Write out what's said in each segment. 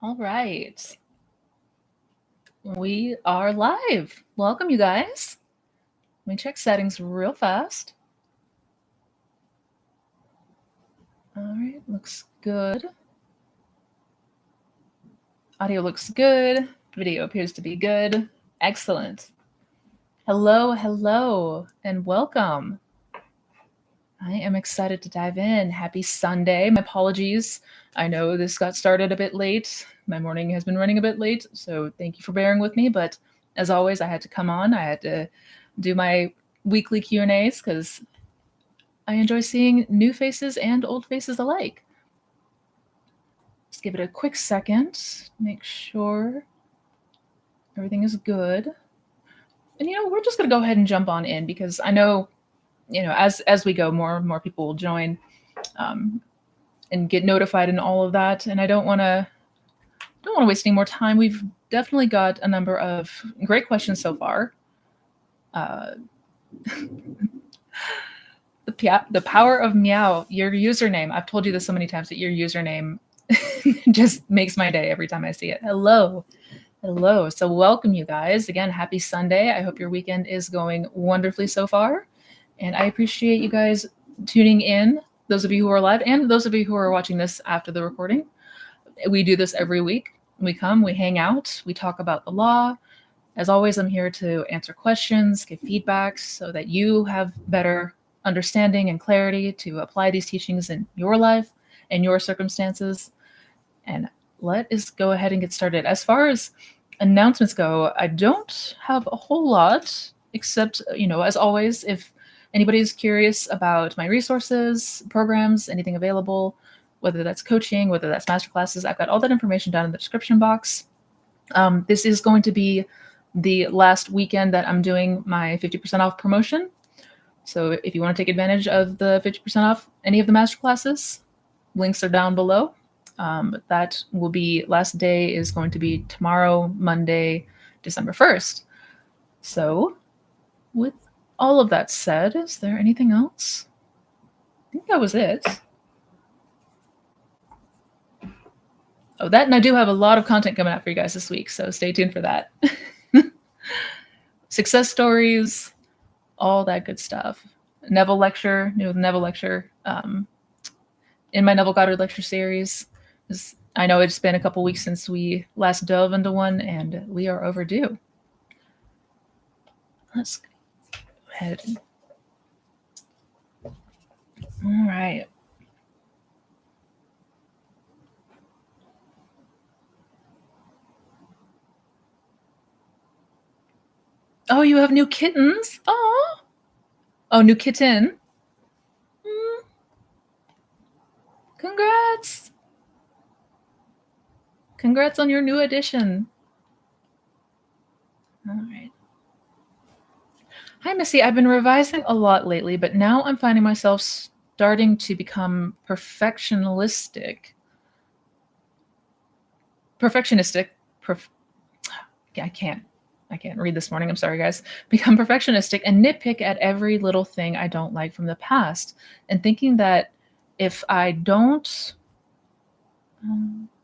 All right. We are live. Welcome, you guys. Let me check settings real fast. All right, looks good. Audio looks good. Video appears to be good. Excellent. Hello, and welcome. I am excited to dive in. Happy Sunday. My apologies. I know this got started a bit late. My morning has been running a bit late, so thank you for bearing with me. But as always, I had to come on. I had to do my weekly Q&As because I enjoy seeing new faces and old faces alike. Just give it a quick second. Make sure everything is good. And we're just going to go ahead and jump on in because I know, as we go, more and more people will join. And get notified and all of that. And I don't want to waste any more time. We've definitely got a number of great questions so far. The power of meow, your username. I've told you this so many times that your username just makes my day every time I see it. Hello. So welcome, you guys. Again, happy Sunday. I hope your weekend is going wonderfully so far. And I appreciate you guys tuning in, those of you who are live and those of you who are watching this after the recording. We do this every week. We come, we hang out, we talk about the law. As always, I'm here to answer questions, give feedback so that you have better understanding and clarity to apply these teachings in your life and your circumstances. And let us go ahead and get started. As far as announcements go, I don't have a whole lot, except, as always, if anybody's curious about my resources, programs, anything available, whether that's coaching, whether that's masterclasses, I've got all that information down in the description box. This is going to be the last weekend that I'm doing my 50% off promotion. So if you want to take advantage of the 50% off any of the masterclasses, links are down below. But that will be, last day is going to be tomorrow, Monday, December 1st. So with all of that said, is there anything else? I think that was it. Oh, that, and I do have a lot of content coming out for you guys this week, so stay tuned for that. Success stories, all that good stuff. New Neville lecture, in my Neville Goddard lecture series. I know it's been a couple weeks since we last dove into one, and we are overdue. Let's go ahead. All right. Oh, you have new kittens? Oh, new kitten. Congrats. Congrats on your new addition. All right. Hi, Missy. I've been revising a lot lately, but now I'm finding myself starting to become perfectionistic. I can't read this morning. I'm sorry, guys. Become perfectionistic and nitpick at every little thing I don't like from the past, and thinking that if I don't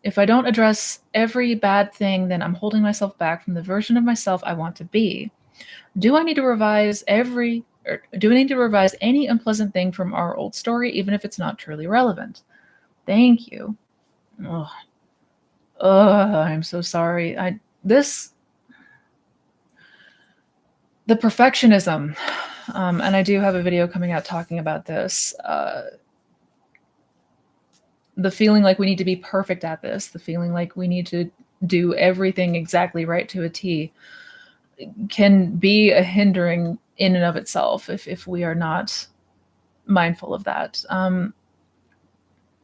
address every bad thing, then I'm holding myself back from the version of myself I want to be. Do I need to revise any unpleasant thing from our old story, even if it's not truly relevant? Thank you. I'm so sorry. The perfectionism, and I do have a video coming out talking about this. The feeling like we need to be perfect at this, the feeling like we need to do everything exactly right to a T, can be a hindering in and of itself if we are not mindful of that.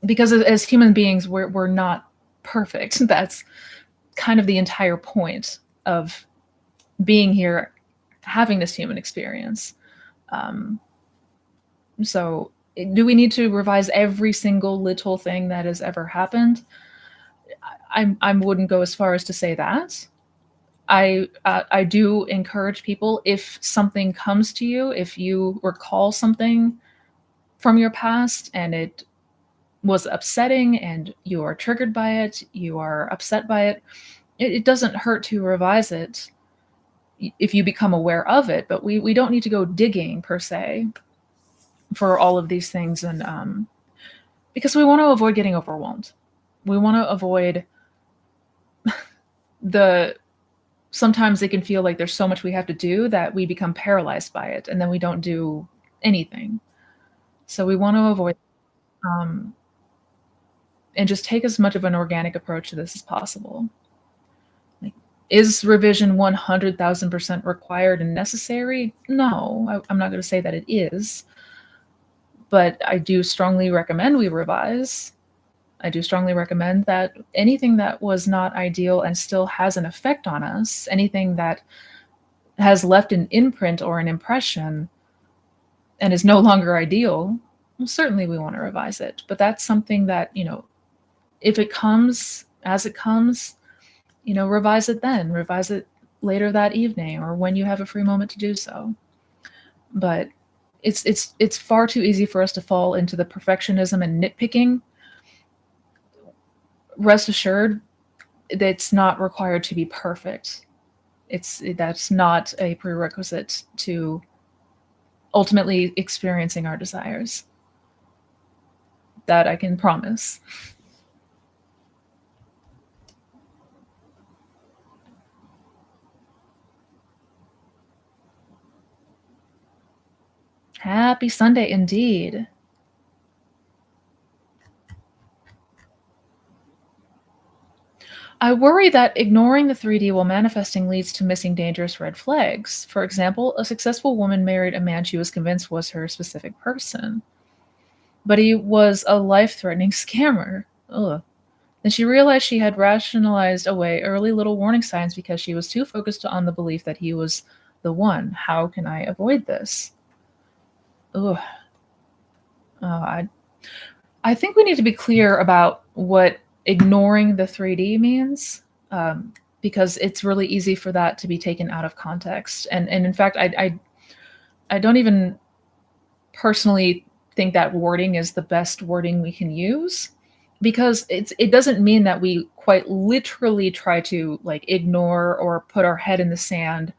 Because as human beings, we're not perfect. That's kind of the entire point of being here, having this human experience. So do we need to revise every single little thing that has ever happened? I wouldn't go as far as to say that. I do encourage people, if something comes to you, if you recall something from your past and it was upsetting and you are triggered by it, you are upset by it, it doesn't hurt to revise it if you become aware of it, but we don't need to go digging per se for all of these things. And because we want to avoid getting overwhelmed. We want to avoid the sometimes it can feel like there's so much we have to do that we become paralyzed by it and then we don't do anything. So we want to avoid um, and just take as much of an organic approach to this as possible. Like, is revision 100,000% required and necessary? No, I'm not going to say that it is, but I do strongly recommend we revise. I do strongly recommend that anything that was not ideal and still has an effect on us, anything that has left an imprint or an impression and is no longer ideal, well, certainly we want to revise it. But that's something that, if it comes as it comes, revise it then, revise it later that evening or when you have a free moment to do so. But it's far too easy for us to fall into the perfectionism and nitpicking. Rest assured, it's not required to be perfect. That's not a prerequisite to ultimately experiencing our desires. That I can promise. Happy Sunday indeed. I worry that ignoring the 3D while manifesting leads to missing dangerous red flags. For example, a successful woman married a man she was convinced was her specific person, but he was a life-threatening scammer. Ugh. Then she realized she had rationalized away early little warning signs because she was too focused on the belief that he was the one. How can I avoid this? Ugh. I think we need to be clear about what ignoring the 3D means, because it's really easy for that to be taken out of context. And in fact, I don't even personally think that wording is the best wording we can use, because it doesn't mean that we quite literally try to like ignore or put our head in the sand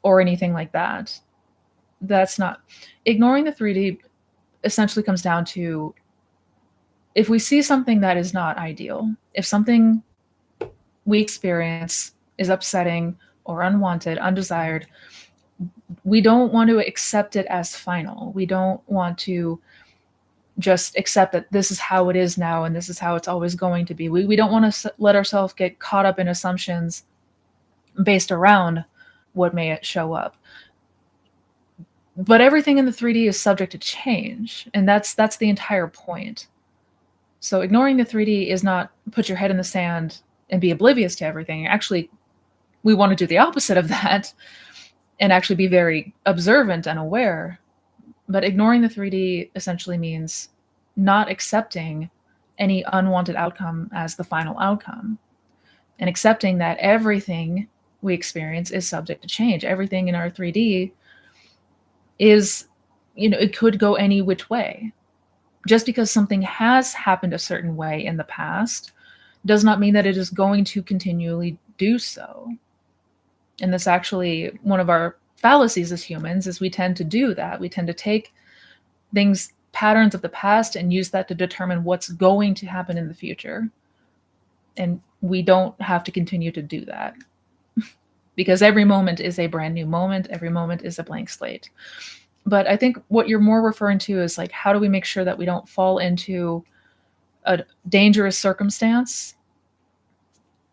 or anything like that. That's not ignoring the 3D essentially comes down to if we see something that is not ideal, if something we experience is upsetting or unwanted, undesired, we don't want to accept it as final. We don't want to just accept that this is how it is now and this is how it's always going to be. We don't want to let ourselves get caught up in assumptions based around what may show up. But everything in the 3D is subject to change, and that's the entire point. So ignoring the 3D is not put your head in the sand and be oblivious to everything. Actually, we want to do the opposite of that and actually be very observant and aware. But ignoring the 3D essentially means not accepting any unwanted outcome as the final outcome and accepting that everything we experience is subject to change. Everything in our 3D is, it could go any which way. Just because something has happened a certain way in the past does not mean that it is going to continually do so. And that's actually one of our fallacies as humans, is we tend to do that. We tend to take things, patterns of the past, and use that to determine what's going to happen in the future. And we don't have to continue to do that because every moment is a brand new moment. Every moment is a blank slate. But I think what you're more referring to is like, how do we make sure that we don't fall into a dangerous circumstance?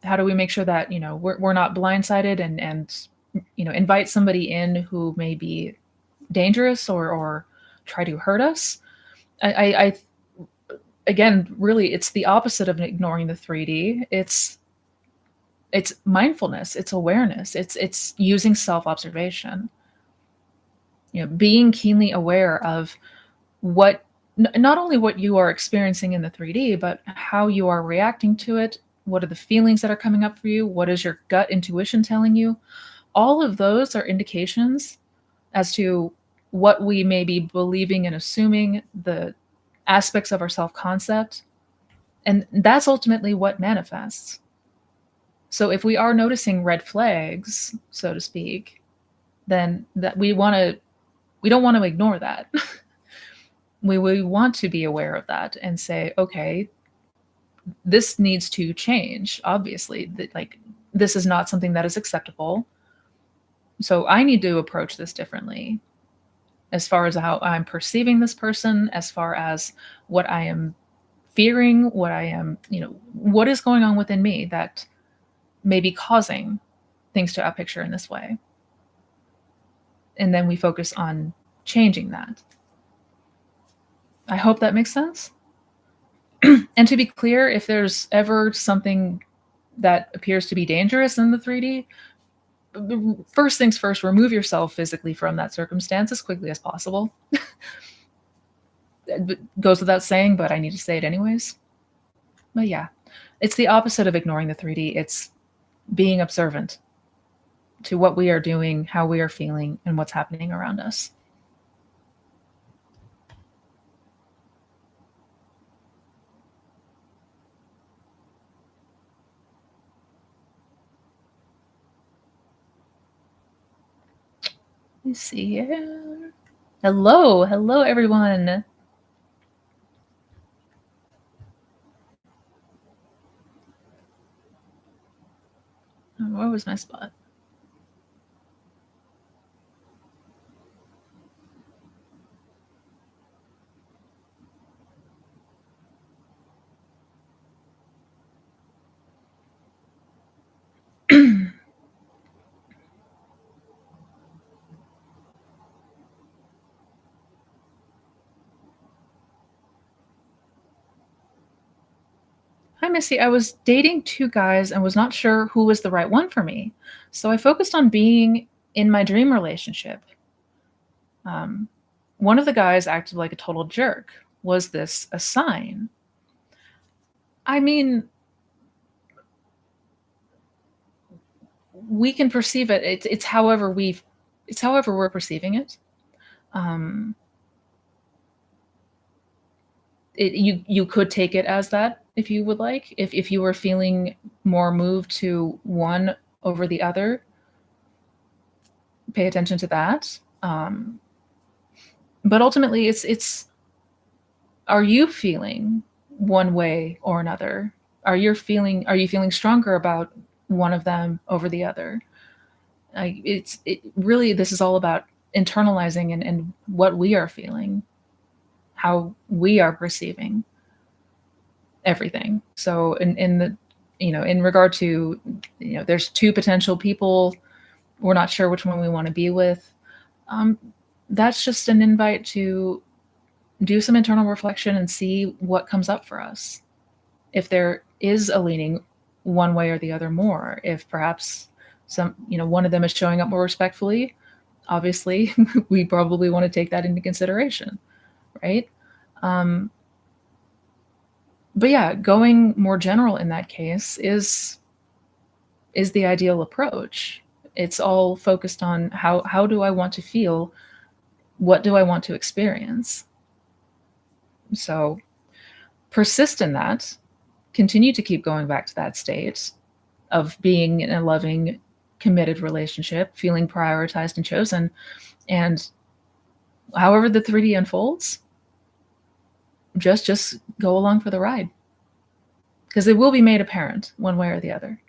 How do we make sure that, we're not blindsided and invite somebody in who may be dangerous or try to hurt us? I again, really, it's the opposite of ignoring the 3D. It's mindfulness, it's awareness, it's using self-observation. Being keenly aware of not only what you are experiencing in the 3D, but how you are reacting to it. What are the feelings that are coming up for you? What is your gut intuition telling you? All of those are indications as to what we may be believing and assuming the aspects of our self-concept, and that's ultimately what manifests. So if we are noticing red flags, so to speak, then that we don't want to ignore that. We want to be aware of that and say, okay, this needs to change. Obviously, like this is not something that is acceptable. So I need to approach this differently as far as how I'm perceiving this person, as far as what I am fearing, what I am, what is going on within me that may be causing things to outpicture in this way. And then we focus on changing that. I hope that makes sense. And to be clear, if there's ever something that appears to be dangerous in the 3D, first things first, remove yourself physically from that circumstance as quickly as possible. It goes without saying, but I need to say it anyways. But yeah, it's the opposite of ignoring the 3D. It's being observant to what we are doing, how we are feeling, and what's happening around us. Let me see here. Hello, everyone. Where was my spot? Hi, Missy. I was dating two guys and was not sure who was the right one for me. So I focused on being in my dream relationship. One of the guys acted like a total jerk. Was this a sign? I mean, we can perceive it. It's however we're perceiving it. You could take it as that if you would like. If you were feeling more moved to one over the other, pay attention to that. But ultimately, it's are you feeling one way or another? Are you feeling stronger about one of them over the other? Really, this is all about internalizing and what we are feeling, how we are perceiving everything. So in the in regard to there's two potential people, we're not sure which one we want to be with. That's just an invite to do some internal reflection and see what comes up for us. If there is a leaning one way or the other more, if perhaps one of them is showing up more respectfully, obviously we probably want to take that into consideration, right? But yeah, going more general in that case is the ideal approach. It's all focused on how do I want to feel? What do I want to experience? So persist in that, continue to keep going back to that state of being in a loving, committed relationship, feeling prioritized and chosen. And however the 3D unfolds, just go along for the ride. Because it will be made apparent one way or the other.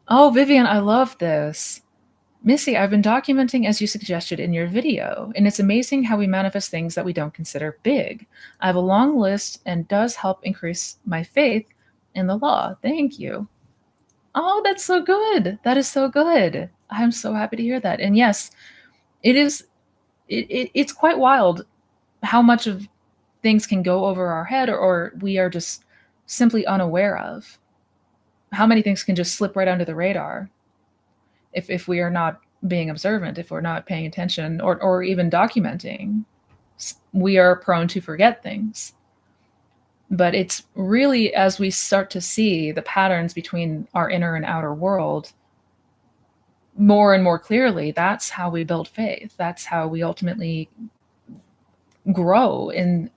Oh, Vivian, I love this. Missy, I've been documenting as you suggested in your video, and it's amazing how we manifest things that we don't consider big. I have a long list and does help increase my faith in the law. Thank you. Oh, that's so good. That is so good. I'm so happy to hear that. And yes, it is it's quite wild how much of things can go over our head or we are just simply unaware of. How many things can just slip right under the radar if we are not being observant, if we're not paying attention or even documenting, we are prone to forget things. But it's really as we start to see the patterns between our inner and outer world more and more clearly, that's how we build faith. That's how we ultimately grow in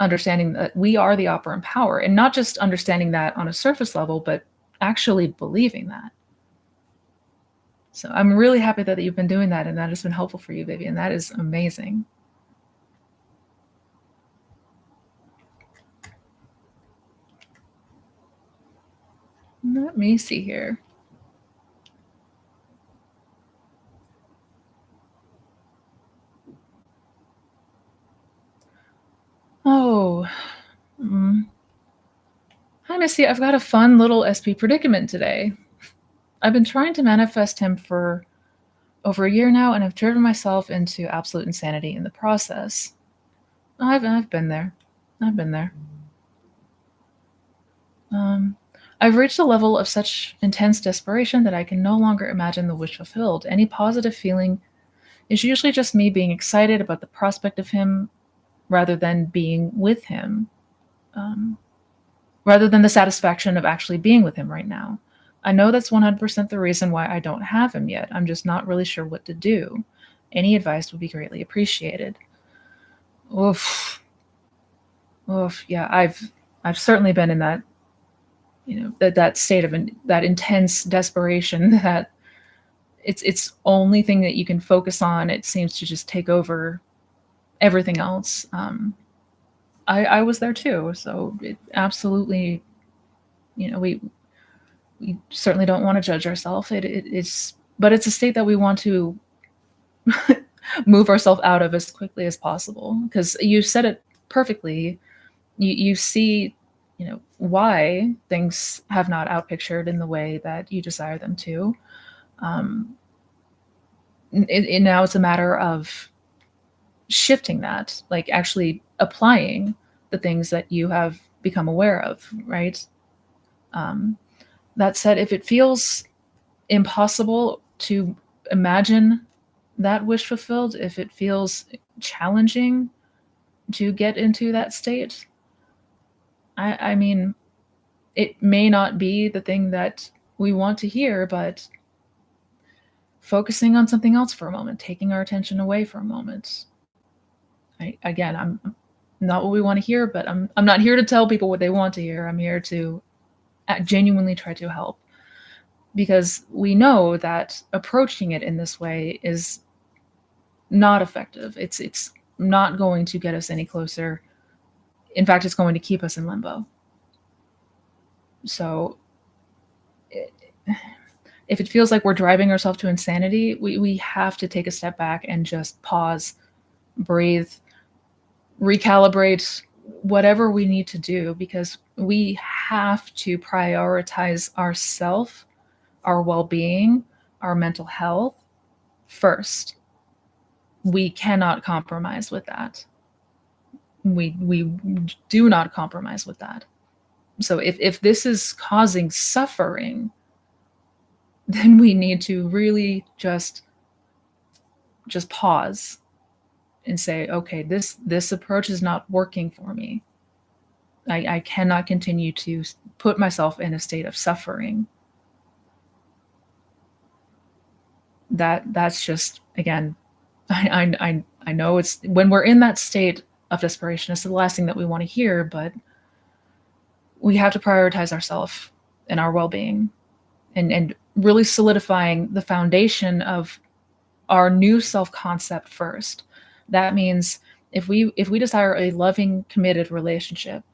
understanding that we are the operant power, and not just understanding that on a surface level, but actually believing that. So I'm really happy that you've been doing that and that has been helpful for you, Vivian. That is amazing. Let me see here. Oh, hi, Missy. I've got a fun little SP predicament today. I've been trying to manifest him for over a year now, and I've driven myself into absolute insanity in the process. I've been there. I've been there. I've reached a level of such intense desperation that I can no longer imagine the wish fulfilled. Any positive feeling is usually just me being excited about the prospect of him rather than being with him, rather than the satisfaction of actually being with him right now. I know that's 100% the reason why I don't have him yet. I'm just not really sure what to do. Any advice would be greatly appreciated. Oof. Oof. Yeah, I've certainly been in that, that state of that intense desperation that it's only thing that you can focus on. It seems to just take over everything else. I was there too, so it absolutely, we certainly don't want to judge ourselves. But it's a state that we want to move ourselves out of as quickly as possible. Because you said it perfectly. You see, why things have not outpictured in the way that you desire them to. Now it's a matter of shifting that, like actually applying the things that you have become aware of, right? That said, if it feels impossible to imagine that wish fulfilled, if it feels challenging to get into that state, I mean, it may not be the thing that we want to hear, but focusing on something else for a moment, taking our attention away for a moment. I'm not what we want to hear, but I'm not here to tell people what they want to hear. I'm here to genuinely try to help, because we know that approaching it in this way is not effective. It's not going to get us any closer. In fact, it's going to keep us in limbo. So if it feels like we're driving ourselves to insanity, we have to take a step back and just pause, breathe, recalibrate, whatever we need to do, because we have to prioritize ourself, our well-being, our mental health first. We cannot compromise with that. We do not compromise with that. So if this is causing suffering, then we need to really just pause and say, okay, this approach is not working for me. I cannot continue to put myself in a state of suffering. That's just, again, I know it's when we're in that state of desperation, it's the last thing that we want to hear, but we have to prioritize ourselves and our well-being, and really solidifying the foundation of our new self-concept first. That means if we desire a loving, committed relationship,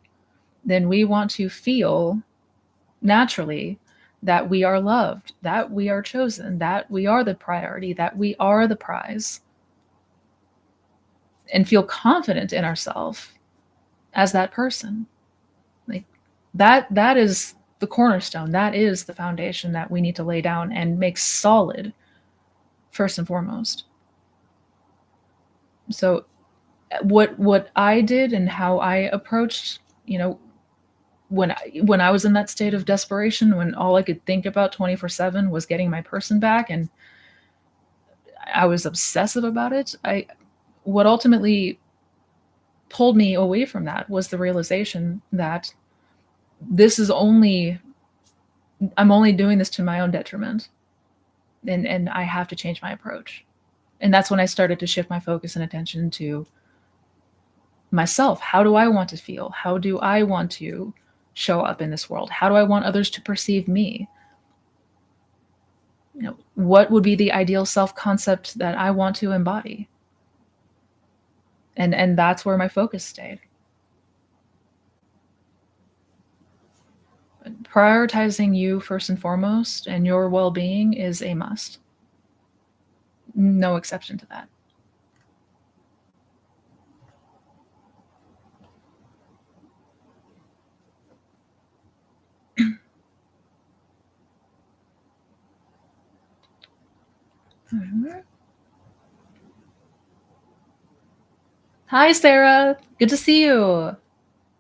then we want to feel naturally that we are loved, that we are chosen, that we are the priority, that we are the prize, and feel confident in ourselves as that person. Like that is the cornerstone. That is the foundation that we need to lay down and make solid first and foremost. So what I did and how I approached, when I was in that state of desperation, when all I could think about 24/7 was getting my person back and I was obsessive about it. What ultimately pulled me away from that was the realization that this is only I'm only doing this to my own detriment, and I have to change my approach. And that's when I started to shift my focus and attention to myself. How do I want to feel? How do I want to show up in this world? How do I want others to perceive me? What would be the ideal self-concept that I want to embody? And that's where my focus stayed. Prioritizing you first and foremost and your well-being is a must. No exception to that. Hi, Sarah. Good to see you.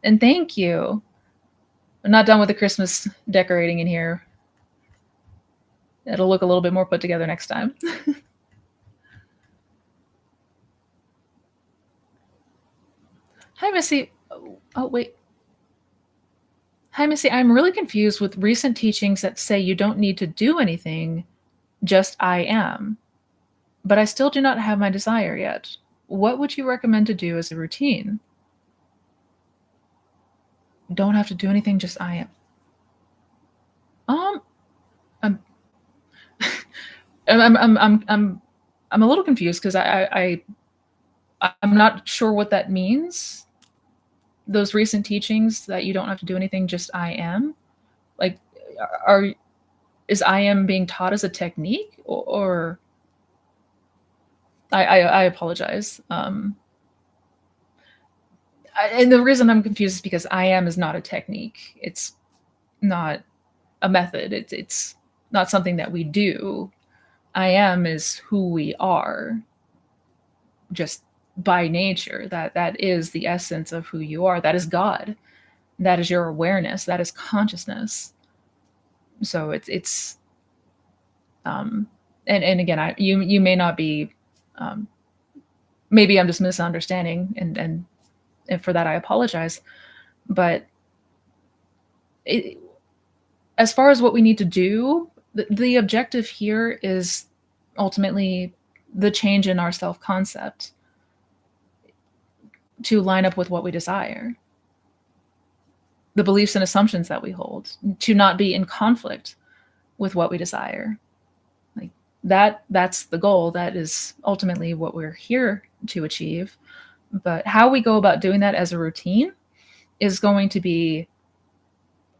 And thank you. I'm not done with the Christmas decorating in here. It'll look a little bit more put together next time. Hi, Missy. Oh, wait. Hi, Missy. I'm really confused with recent teachings that say you don't need to do anything, just I am. But I still do not have my desire yet. What would you recommend to do as a routine? Don't have to do anything, just I am. I'm I'm a little confused because I'm not sure what that means. Those recent teachings that you don't have to do anything, just I am. Like, are is I am being taught as a technique, or I apologize. And the reason I'm confused is because I am is not a technique. It's not a method. It's not something that we do. I am is who we are, just by nature. That is the essence of who you are. That is God. That is your awareness. That is consciousness. So it's and again, you may not be, maybe I'm just misunderstanding, and for that I apologize. But it, as far as what we need to do, the objective here is ultimately the change in our self concept to line up with what we desire, the beliefs and assumptions that we hold, to not be in conflict with what we desire. Like that's the goal. That is ultimately what we're here to achieve. But how we go about doing that as a routine is going to be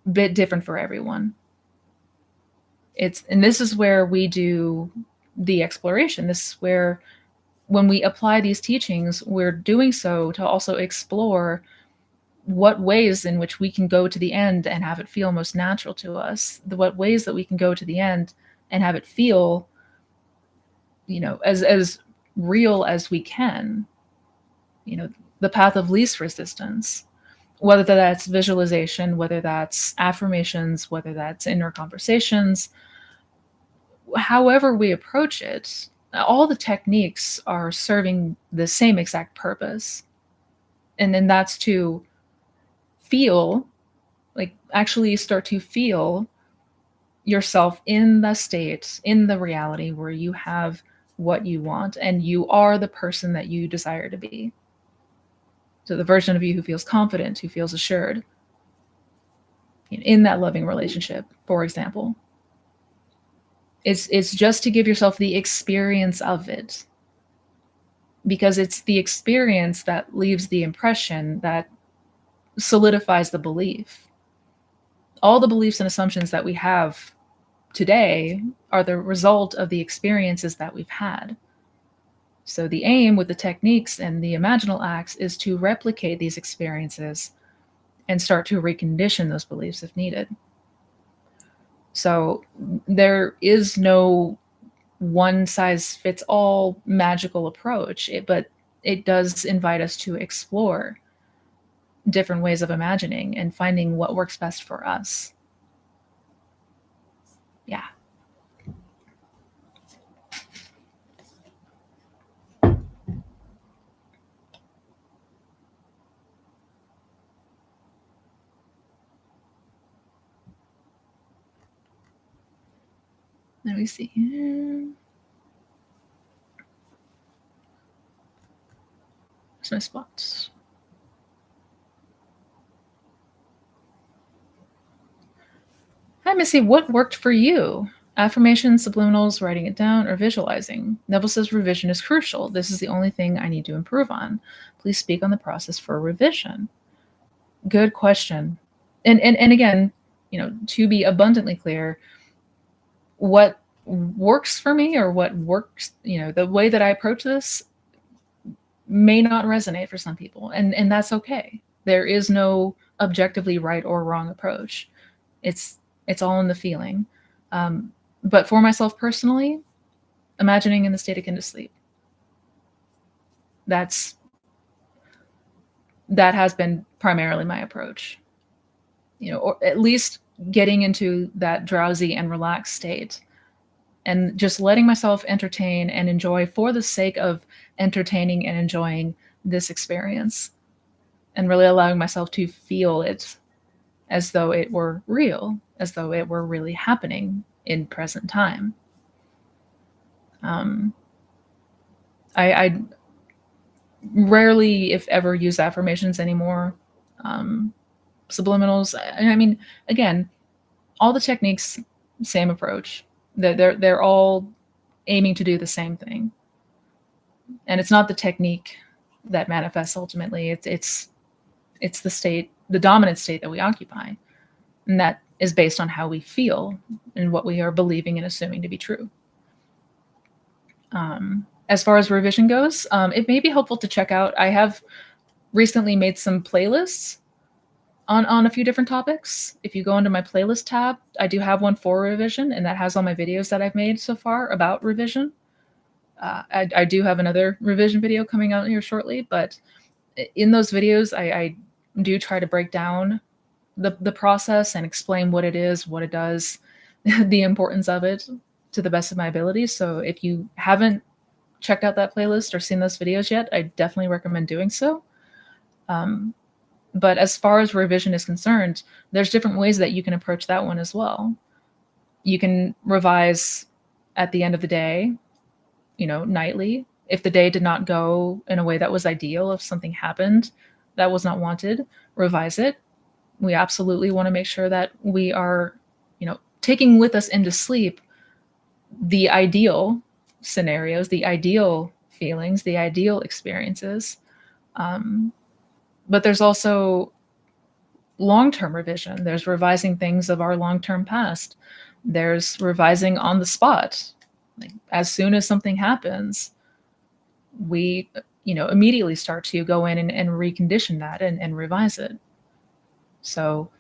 a bit different for everyone. And this is where we do the exploration. This is where, when we apply these teachings, we're doing so to also explore what ways in which we can go to the end and have it feel most natural to us, what ways that we can go to the end and have it feel, as real as we can, the path of least resistance, whether that's visualization, whether that's affirmations, whether that's inner conversations. However we approach it, all the techniques are serving the same exact purpose. And then that's to feel, like actually start to feel yourself in the state, in the reality where you have what you want and you are the person that you desire to be. So the version of you who feels confident, who feels assured in that loving relationship, for example. It's just to give yourself the experience of it, because it's the experience that leaves the impression that solidifies the belief. All the beliefs and assumptions that we have today are the result of the experiences that we've had. So the aim with the techniques and the imaginal acts is to replicate these experiences and start to recondition those beliefs if needed. So there is no one size fits all magical approach, but it does invite us to explore different ways of imagining and finding what works best for us. Yeah. Let me see here. Where's my spots? Hi, Missy. What worked for you? Affirmations, subliminals, writing it down, or visualizing? Neville says revision is crucial. This is the only thing I need to improve on. Please speak on the process for revision. Good question. And again, to be abundantly clear, what works for me or what works, the way that I approach this may not resonate for some people, and that's okay. There is no objectively right or wrong approach. It's all in the feeling. But for myself personally, imagining in the state akin to sleep. That has been primarily my approach. Or at least getting into that drowsy and relaxed state and just letting myself entertain and enjoy for the sake of entertaining and enjoying this experience, and really allowing myself to feel it as though it were real, as though it were really happening in present time. I rarely, if ever, use affirmations anymore. Subliminals. I mean, again, all the techniques, same approach. They're all aiming to do the same thing, and it's not the technique that manifests ultimately. It's the state, the dominant state that we occupy, and that is based on how we feel and what we are believing and assuming to be true. As far as revision goes, it may be helpful to check out. I have recently made some playlists on a few different topics. If you go into my playlist tab, I do have one for revision, and that has all my videos that I've made so far about revision. I do have another revision video coming out here shortly, but in those videos, I do try to break down the process and explain what it is, what it does, the importance of it to the best of my ability. So if you haven't checked out that playlist or seen those videos yet, I definitely recommend doing so. But as far as revision is concerned, there's different ways that you can approach that one as well. You can revise at the end of the day, nightly. If the day did not go in a way that was ideal, if something happened that was not wanted, revise it. We absolutely want to make sure that we are, taking with us into sleep the ideal scenarios, the ideal feelings, the ideal experiences. But there's also long-term revision. There's revising things of our long-term past. There's revising on the spot. Like, as soon as something happens, we, immediately start to go in and recondition that and revise it. So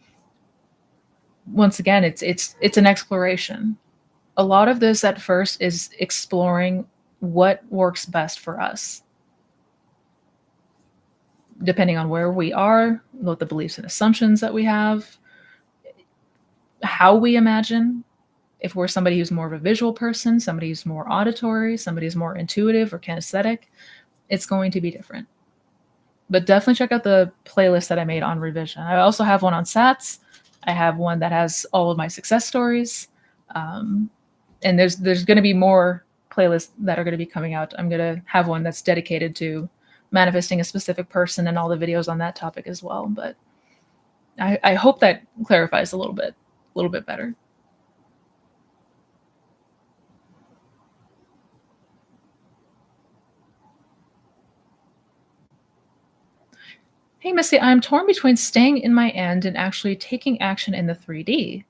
once again, it's an exploration. A lot of this at first is exploring what works best for us, depending on where we are, what the beliefs and assumptions that we have, how we imagine. If we're somebody who's more of a visual person, somebody who's more auditory, somebody who's more intuitive or kinesthetic, it's going to be different. But definitely check out the playlist that I made on revision. I also have one on SATs. I have one that has all of my success stories. And there's going to be more playlists that are going to be coming out. I'm going to have one that's dedicated to manifesting a specific person and all the videos on that topic as well. But I hope that clarifies a little bit better. Hey, Missy, I'm torn between staying in my end and actually taking action in the 3D.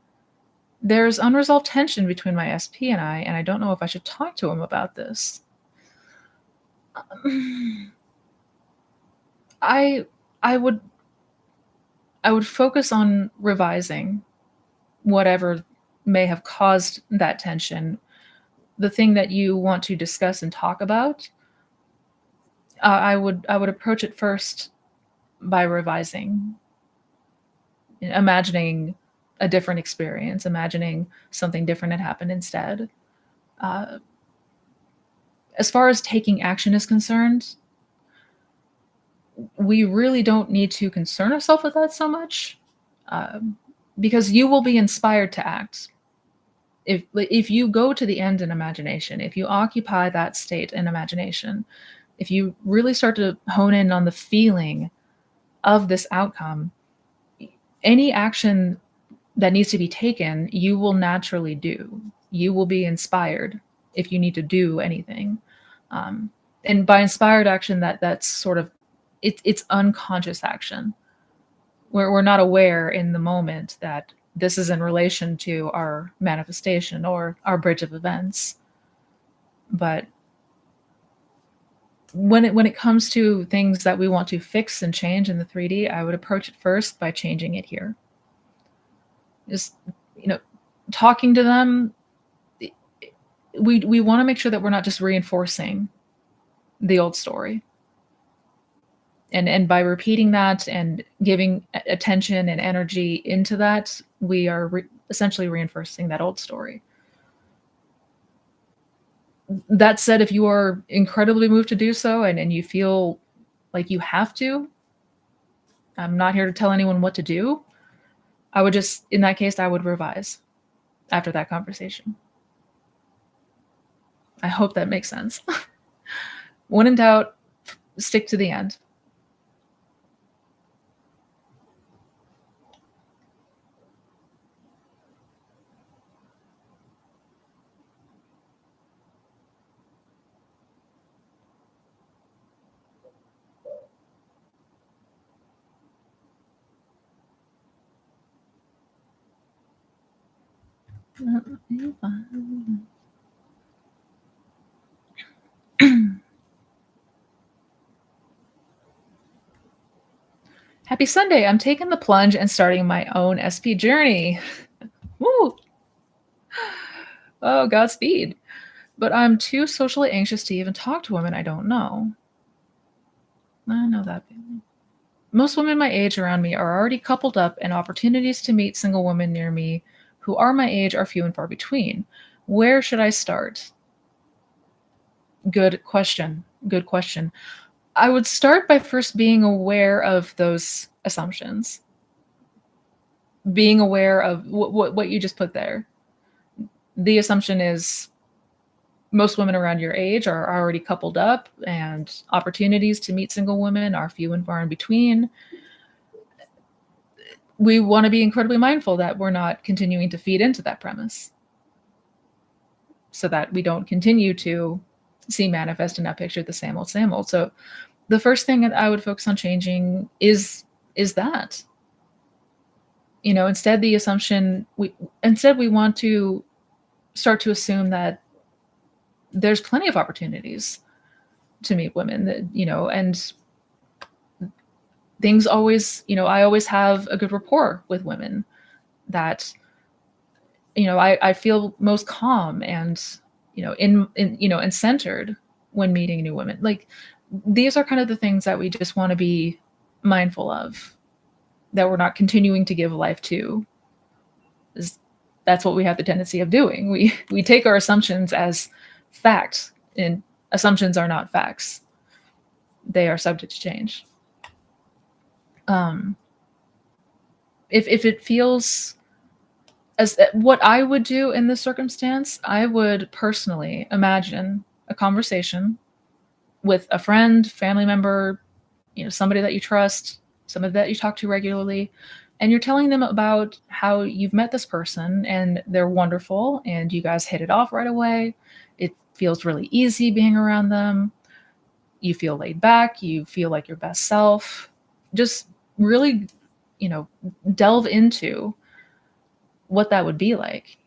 There's unresolved tension between my SP and I don't know if I should talk to him about this. I would focus on revising whatever may have caused that tension. The thing that you want to discuss and talk about, I would approach it first by revising, imagining a different experience, imagining something different had happened instead. As far as taking action is concerned, we really don't need to concern ourselves with that so much, because you will be inspired to act. If you go to the end in imagination, if you occupy that state in imagination, if you really start to hone in on the feeling of this outcome, any action that needs to be taken, you will naturally do. You will be inspired if you need to do anything. Um, and by inspired action, that's sort of it's unconscious action where we're not aware in the moment that this is in relation to our manifestation or our bridge of events. But when it comes to things that we want to fix and change in the 3D, I would approach it first by changing it here. Just, talking to them, we want to make sure that we're not just reinforcing the old story. And by repeating that and giving attention and energy into that, we are essentially reinforcing that old story. That said, if you are incredibly moved to do so and you feel like you have to, I'm not here to tell anyone what to do. I would just, in that case, I would revise after that conversation. I hope that makes sense. When in doubt, stick to the end. Happy Sunday. I'm taking the plunge and starting my own SP journey. Woo! Oh, Godspeed. But I'm too socially anxious to even talk to women I don't know. I know that feeling. Most women my age around me are already coupled up, and opportunities to meet single women near me who are my age are few and far between. Where should I start? Good question. Good question. I would start by first being aware of those assumptions. Being aware of what you just put there. The assumption is most women around your age are already coupled up, and opportunities to meet single women are few and far in between. We want to be incredibly mindful that we're not continuing to feed into that premise so that we don't continue to see manifest in that picture the same old, same old. So the first thing that I would focus on changing is that, instead the assumption we want to start to assume that there's plenty of opportunities to meet women that, and things always, I always have a good rapport with women that, I feel most calm and, and centered when meeting new women. Like, these are kind of the things that we just want to be mindful of, that we're not continuing to give life to. That's what we have the tendency of doing. We take our assumptions as fact, and assumptions are not facts. They are subject to change. If it feels as what I would do in this circumstance, I would personally imagine a conversation with a friend, family member, somebody that you trust, somebody that you talk to regularly, and you're telling them about how you've met this person and they're wonderful and you guys hit it off right away. It feels really easy being around them. You feel laid back, you feel like your best self. Just really, delve into what that would be like.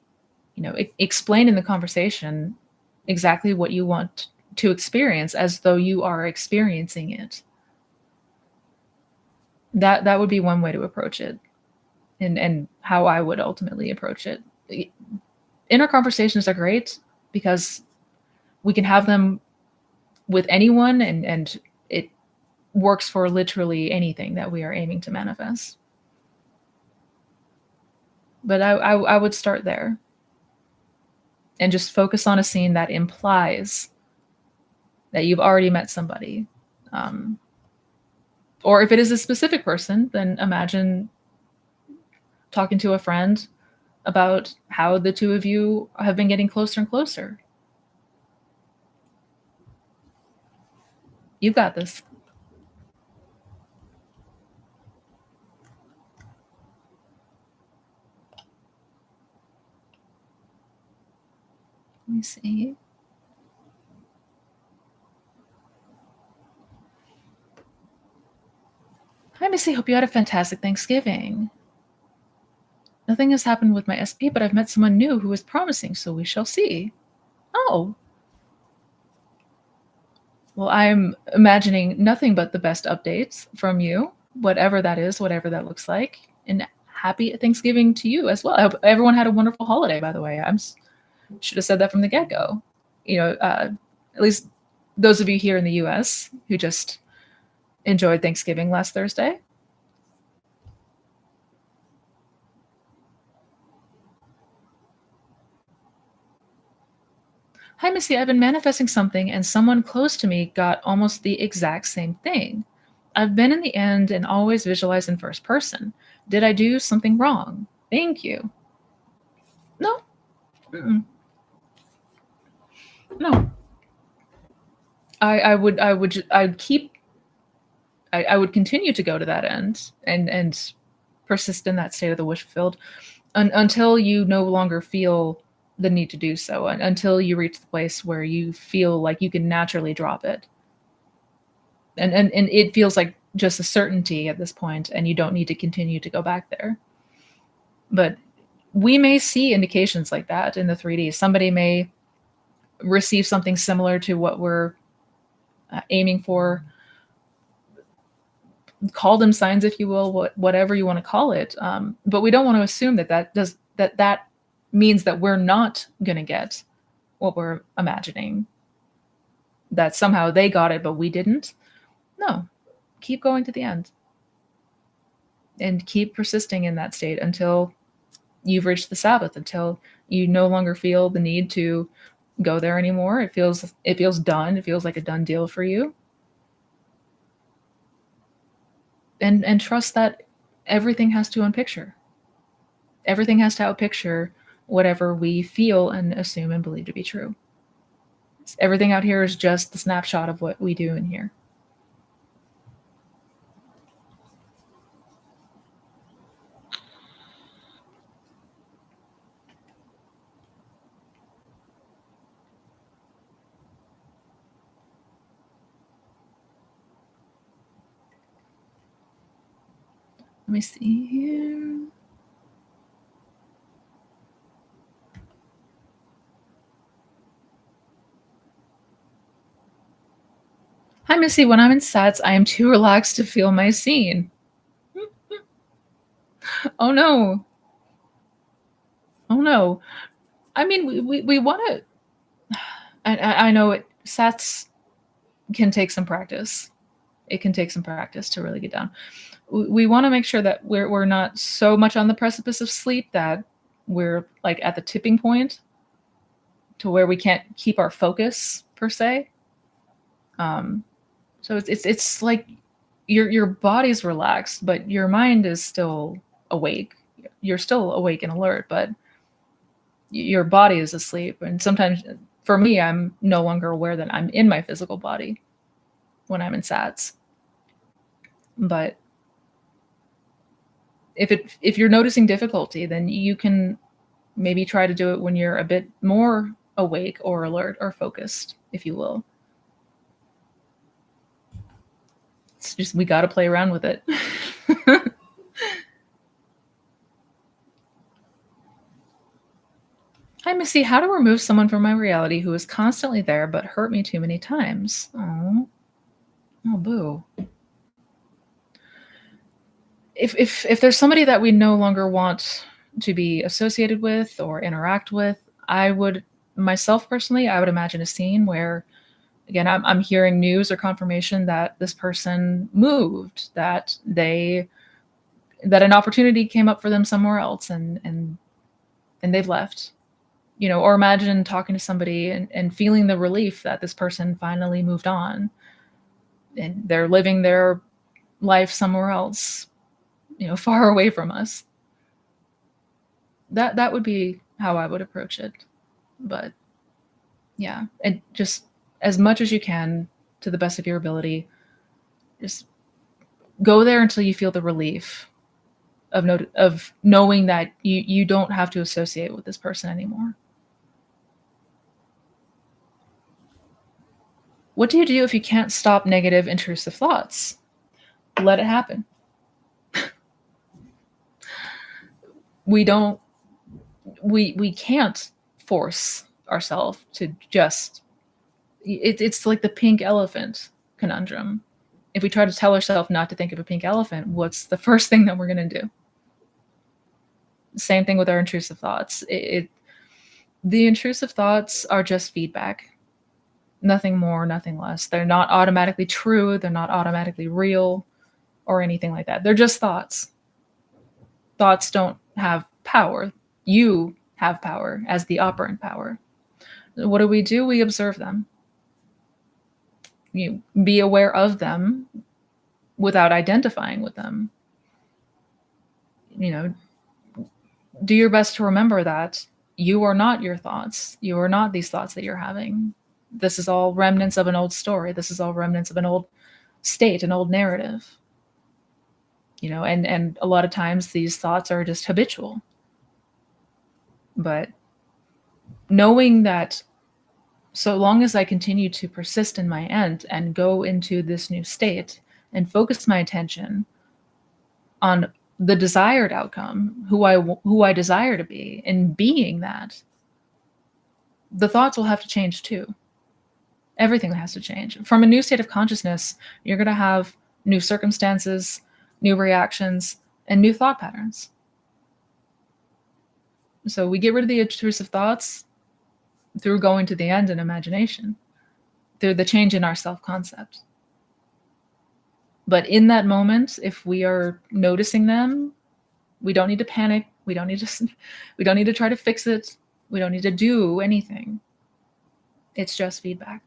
Explain in the conversation exactly what you want to experience as though you are experiencing it. That would be one way to approach it, and how I would ultimately approach it. Inner conversations are great because we can have them with anyone, and it works for literally anything that we are aiming to manifest. But I would start there and just focus on a scene that implies that you've already met somebody. Or if it is a specific person, then imagine talking to a friend about how the two of you have been getting closer and closer. You got this. Let me see. Hi, Missy. Hope you had a fantastic Thanksgiving. Nothing has happened with my SP, but I've met someone new who is promising, so we shall see. Oh. Well, I'm imagining nothing but the best updates from you, whatever that is, whatever that looks like. And happy Thanksgiving to you as well. I hope everyone had a wonderful holiday, by the way. Should have said that from the get-go. At least those of you here in the US who just enjoyed Thanksgiving last Thursday. Hi, Missy. I've been manifesting something, and someone close to me got almost the exact same thing. I've been in the end and always visualize in first person. Did I do something wrong? Thank you. No. Mm-mm. No. I would continue to go to that end and persist in that state of the wish fulfilled until you no longer feel the need to do so, until you reach the place where you feel like you can naturally drop it. And it feels like just a certainty at this point, and you don't need to continue to go back there. But we may see indications like that in the 3D. Somebody may receive something similar to what we're aiming for. Call them signs, if you will, whatever you want to call it. But we don't want to assume that means that we're not going to get what we're imagining. That somehow they got it, but we didn't. No, keep going to the end. And keep persisting in that state until you've reached the Sabbath, until you no longer feel the need to go there anymore. It feels done. It feels like a done deal for you. And trust that everything has to unpicture. Everything has to outpicture whatever we feel and assume and believe to be true. Everything out here is just the snapshot of what we do in here. Let me see here. Hi, Missy. When I'm in sets, I am too relaxed to feel my scene. Oh no. Oh no. I mean, we want to. I know sets can take some practice. It can take some practice to really get down. We want to make sure that we're not so much on the precipice of sleep that we're like at the tipping point to where we can't keep our focus per se. So it's like your body's relaxed, but your mind is still awake. You're still awake and alert, but your body is asleep. And sometimes, for me, I'm no longer aware that I'm in my physical body when I'm in SATs. But if you're noticing difficulty, then you can maybe try to do it when you're a bit more awake or alert or focused, if you will. It's just we got to play around with it. Hi, Missy. How to remove someone from my reality who is constantly there but hurt me too many times? Oh, boo. If there's somebody that we no longer want to be associated with or interact with, I would myself personally, I would imagine a scene where, again, I'm hearing news or confirmation that this person moved, that an opportunity came up for them somewhere else, and they've left. Or imagine talking to somebody and feeling the relief that this person finally moved on and they're living their life somewhere else, far away from us. That would be how I would approach it. But yeah, and just as much as you can, to the best of your ability, just go there until you feel the relief of knowing that you don't have to associate with this person anymore. What do you do if you can't stop negative intrusive thoughts? Let it happen. We don't we can't force ourselves to just it's like the pink elephant conundrum. If we try to tell ourselves not to think of a pink elephant, what's the first thing that we're going to do? Same thing with our intrusive thoughts. The intrusive thoughts are just feedback. Nothing more, nothing less. They're not automatically true, they're not automatically real or anything like that. They're just thoughts. Thoughts don't have power. You have power as the operant power. What do? We observe them. You be aware of them without identifying with them. You know, do your best to remember that you are not your thoughts. You are not these thoughts that you're having. This is all remnants of an old story. This is all remnants of an old state, an old narrative. And a lot of times these thoughts are just habitual. But knowing that so long as I continue to persist in my end and go into this new state and focus my attention on the desired outcome, who I desire to be, and being that, the thoughts will have to change too. Everything has to change. From a new state of consciousness, you're going to have new circumstances, new reactions, and new thought patterns. So we get rid of the intrusive thoughts through going to the end in imagination, through the change in our self-concept. But in that moment, if we are noticing them, we don't need to panic. We don't need to try to fix it. We don't need to do anything. It's just feedback.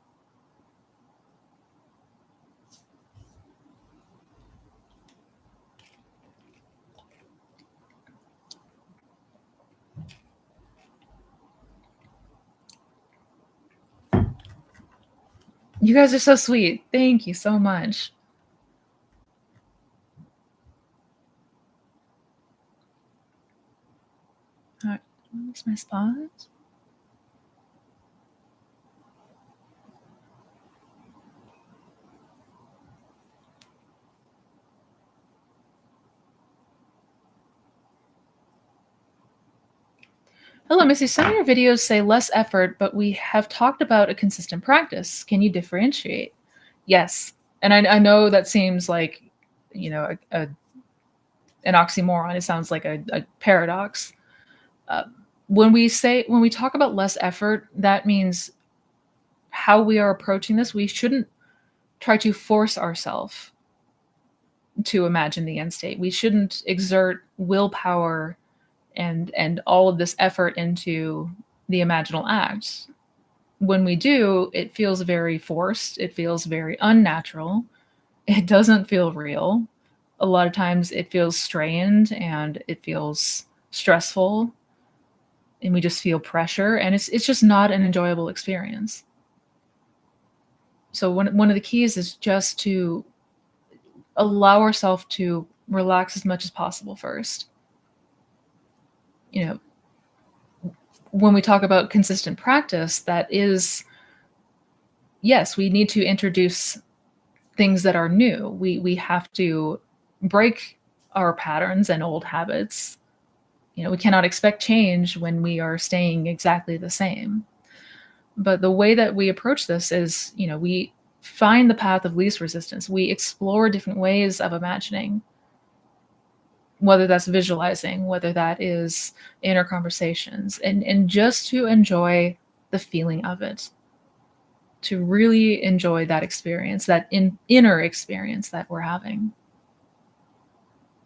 You guys are so sweet. Thank you so much. All right, where's my spot? Hello, Missy. Some of your videos say less effort, but we have talked about a consistent practice. Can you differentiate? Yes. And I know that seems like, an oxymoron. It sounds like a paradox. When we talk about less effort, that means how we are approaching this. We shouldn't try to force ourselves to imagine the end state. We shouldn't exert willpower and all of this effort into the imaginal act. When we do, it feels very forced. It feels very unnatural. It doesn't feel real. A lot of times it feels strained and it feels stressful, and we just feel pressure, and it's just not an enjoyable experience. So one of the keys is just to allow ourselves to relax as much as possible first. When we talk about consistent practice, that is, yes, we need to introduce things that are new. We have to break our patterns and old habits. We cannot expect change when we are staying exactly the same. But the way that we approach this is, we find the path of least resistance. We explore different ways of imagining, whether that's visualizing, whether that is inner conversations, and just to enjoy the feeling of it, to really enjoy that experience, that inner experience that we're having.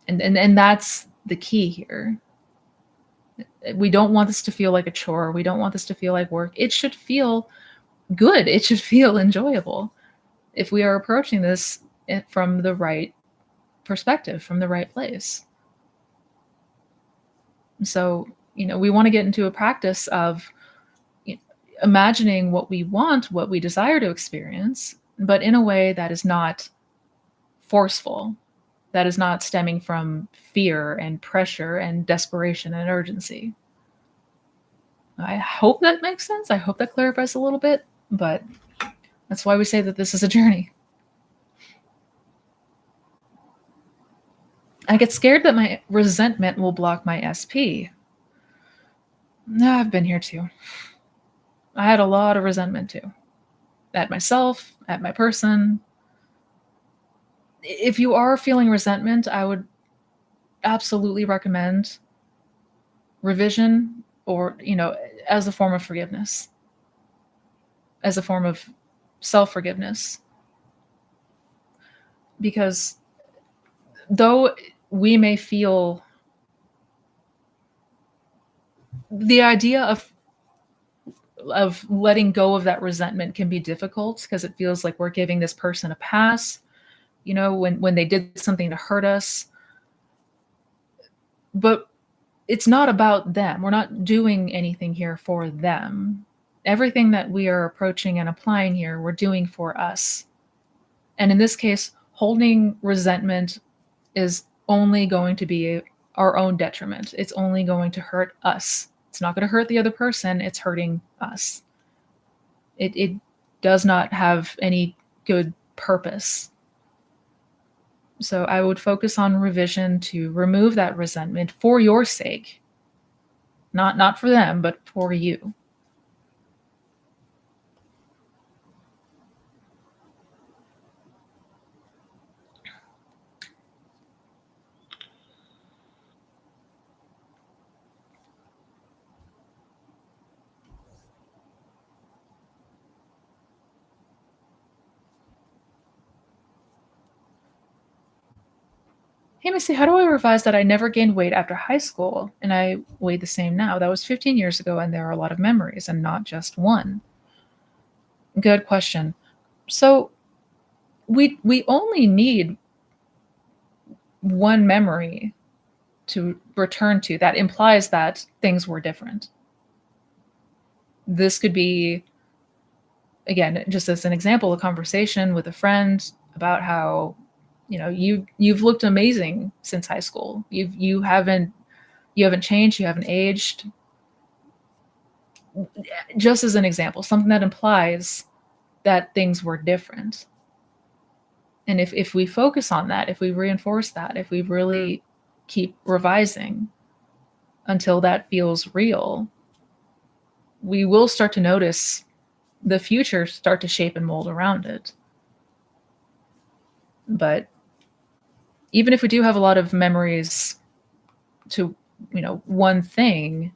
And that's the key here. We don't want this to feel like a chore. We don't want this to feel like work. It should feel good. It should feel enjoyable if we are approaching this from the right perspective, from the right place. So, we want to get into a practice of imagining what we want, what we desire to experience, but in a way that is not forceful, that is not stemming from fear and pressure and desperation and urgency. I hope that makes sense. I hope that clarifies a little bit, but that's why we say that this is a journey. I get scared that my resentment will block my SP. No, I've been here too. I had a lot of resentment too. At myself, at my person. If you are feeling resentment, I would absolutely recommend revision, or, as a form of forgiveness, as a form of self-forgiveness. Because though we may feel the idea of letting go of that resentment can be difficult, because it feels like we're giving this person a pass, when they did something to hurt us. But it's not about them. We're not doing anything here for them. Everything that we are approaching and applying here, we're doing for us. And in this case, holding resentment is only going to be our own detriment. It's only going to hurt us. It's not going to hurt the other person. It's hurting us. It does not have any good purpose. So I would focus on revision to remove that resentment for your sake. Not for them, but for you. Hey, Missy, how do I revise that I never gained weight after high school and I weigh the same now? That was 15 years ago, and there are a lot of memories and not just one. Good question. So we only need one memory to return to that implies that things were different. This could be, again, just as an example, a conversation with a friend about how you've looked amazing since high school. You haven't changed, you haven't aged. Just as an example, something that implies that things were different. And if we focus on that, if we reinforce that, if we really keep revising until that feels real, we will start to notice the future start to shape and mold around it. But even if we do have a lot of memories to, one thing,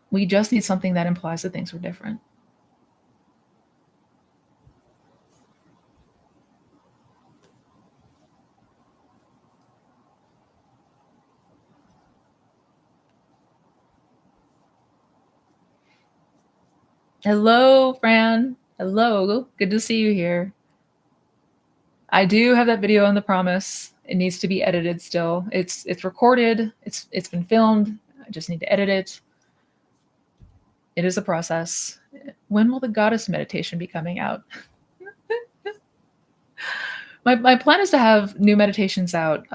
we just need something that implies that things were different. Hello, Fran. Hello. Good to see you here. I do have that video on The Promise. It needs to be edited still. It's recorded. It's been filmed. I just need to edit it. It is a process. When will the goddess meditation be coming out? My plan is to have new meditations out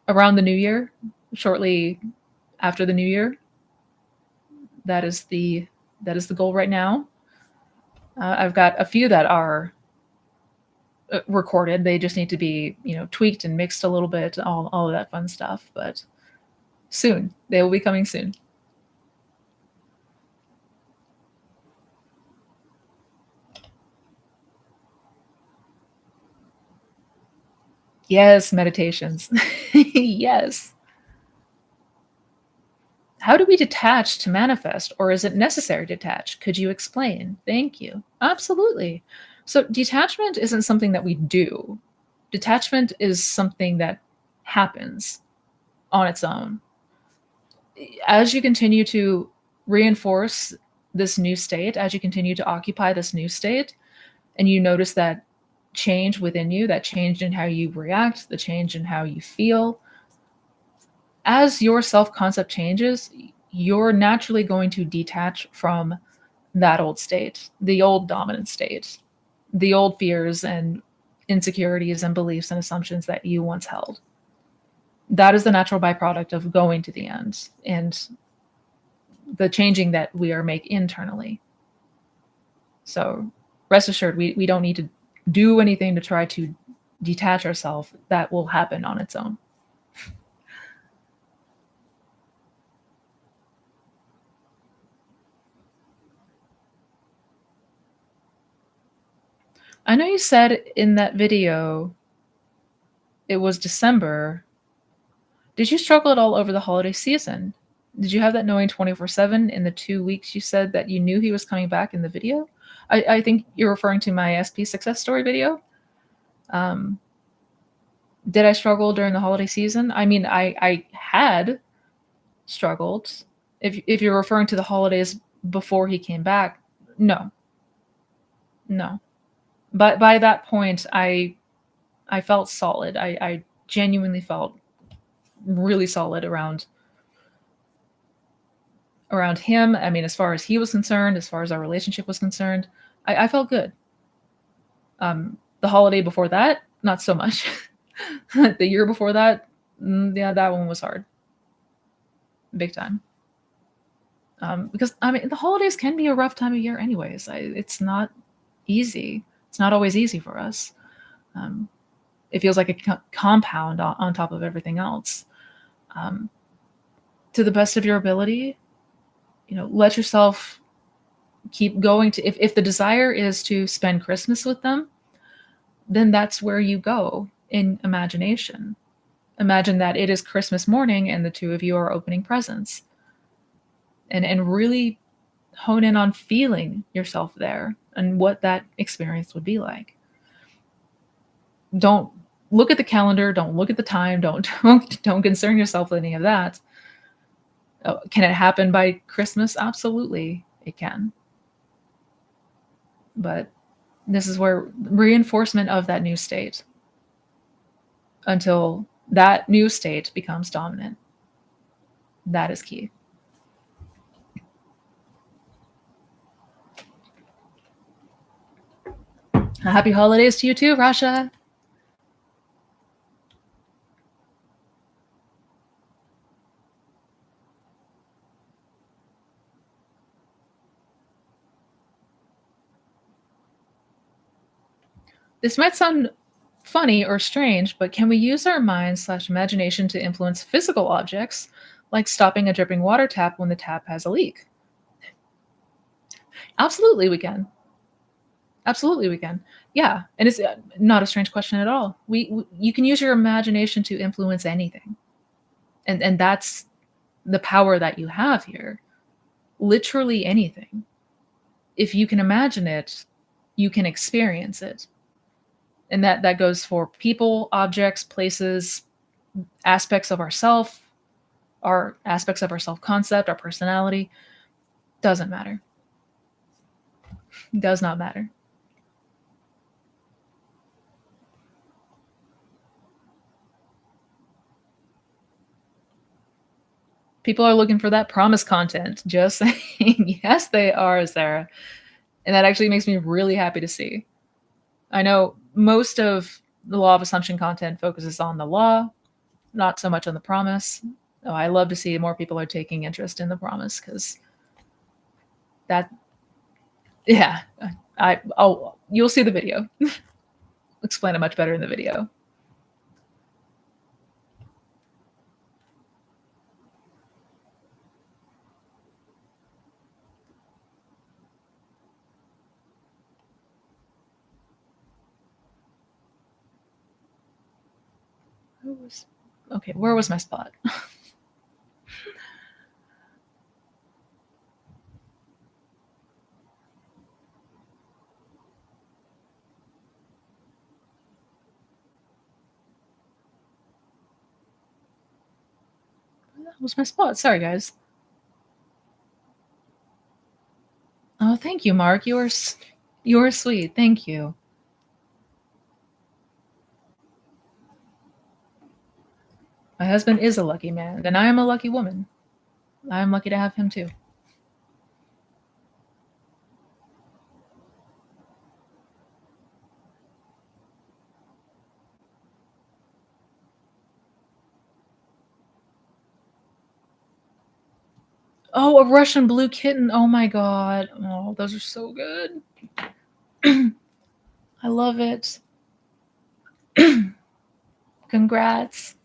around the new year, shortly after the new year. That is the goal right now. I've got a few that are recorded. They just need to be, tweaked and mixed a little bit, all of that fun stuff. But soon, they will be coming soon. Yes, meditations. Yes. How do we detach to manifest, or is it necessary to detach? Could you explain? Thank you. Absolutely. So detachment isn't something that we do. Detachment is something that happens on its own. As you continue to reinforce this new state, as you continue to occupy this new state, and you notice that change within you, that change in how you react, the change in how you feel, as your self-concept changes, you're naturally going to detach from that old state, the old dominant state, the old fears and insecurities and beliefs and assumptions that you once held. That is the natural byproduct of going to the end and the changing that we are make internally. So rest assured, we don't need to do anything to try to detach ourselves. That will happen on its own. I know you said in that video it was December. Did you struggle at all over the holiday season? Did you have that knowing 24/7 in the 2 weeks you said that you knew he was coming back in the video? I think you're referring to my SP success story video. Um, did I struggle during the holiday season? I mean, I had struggled. If you're referring to the holidays before he came back, no, no. But by that point, I felt solid. I genuinely felt really solid around him. I mean, as far as he was concerned, as far as our relationship was concerned, I felt good. The holiday before that, not so much. The year before that, yeah, that one was hard, big time. Because I mean, the holidays can be a rough time of year, anyways. It's not easy. It's not always easy for us. Um, it feels like a compound on top of everything else. Um, to the best of your ability, let yourself keep going to if the desire is to spend Christmas with them, then that's where you go in imagination. Imagine that it is Christmas morning and the two of you are opening presents. And really hone in on feeling yourself there and what that experience would be like. Don't look at the calendar, don't look at the time, don't concern yourself with any of that. Oh, can it happen by Christmas? Absolutely, it can. But this is where reinforcement of that new state until that new state becomes dominant. That is key. Happy holidays to you too, Rasha. This might sound funny or strange, but can we use our minds/imagination to influence physical objects, like stopping a dripping water tap when the tap has a leak? Absolutely, we can. Absolutely, we can. Yeah, and it's not a strange question at all. You can use your imagination to influence anything, and that's the power that you have here. Literally anything. If you can imagine it, you can experience it, and that goes for people, objects, places, aspects of ourself, our aspects of our self-concept, our personality. Doesn't matter. Does not matter. People are looking for that promise content. Just saying. Yes, they are, Sarah. And that actually makes me really happy to see. I know most of the law of assumption content focuses on the law, not so much on the promise. Oh, I love to see more people are taking interest in the promise because that, yeah, you'll see the video. Explain it much better in the video. Okay, where was my spot? That was my spot. Sorry, guys. Oh, thank you, Mark. You're sweet. Thank you. My husband is a lucky man, and I am a lucky woman. I am lucky to have him too. Oh, a Russian blue kitten. Oh my god. Oh, those are so good. I love it. Congrats.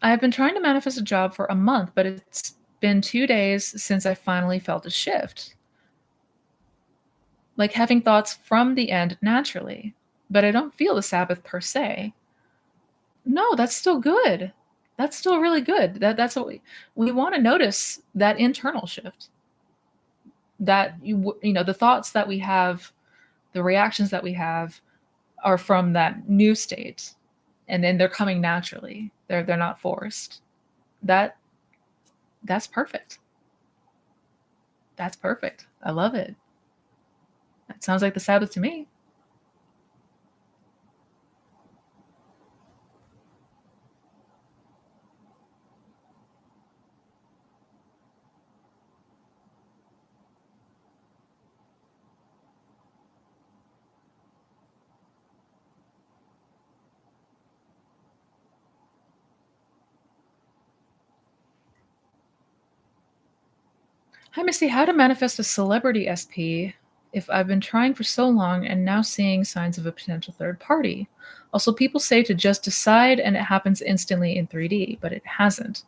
I've been trying to manifest a job for a month, but it's been 2 days since I finally felt a shift. Like having thoughts from the end naturally, but I don't feel the Sabbath per se. No, that's still good. That's still really good. That's what we wanna notice that internal shift. That the thoughts that we have, the reactions that we have are from that new state, and then they're coming naturally. They're not forced. That that's perfect. That's perfect. I love it. That sounds like the Sabbath to me. Hi, Misty. How to manifest a celebrity SP if I've been trying for so long and now seeing signs of a potential third party? Also, people say to just decide and it happens instantly in 3D, but it hasn't.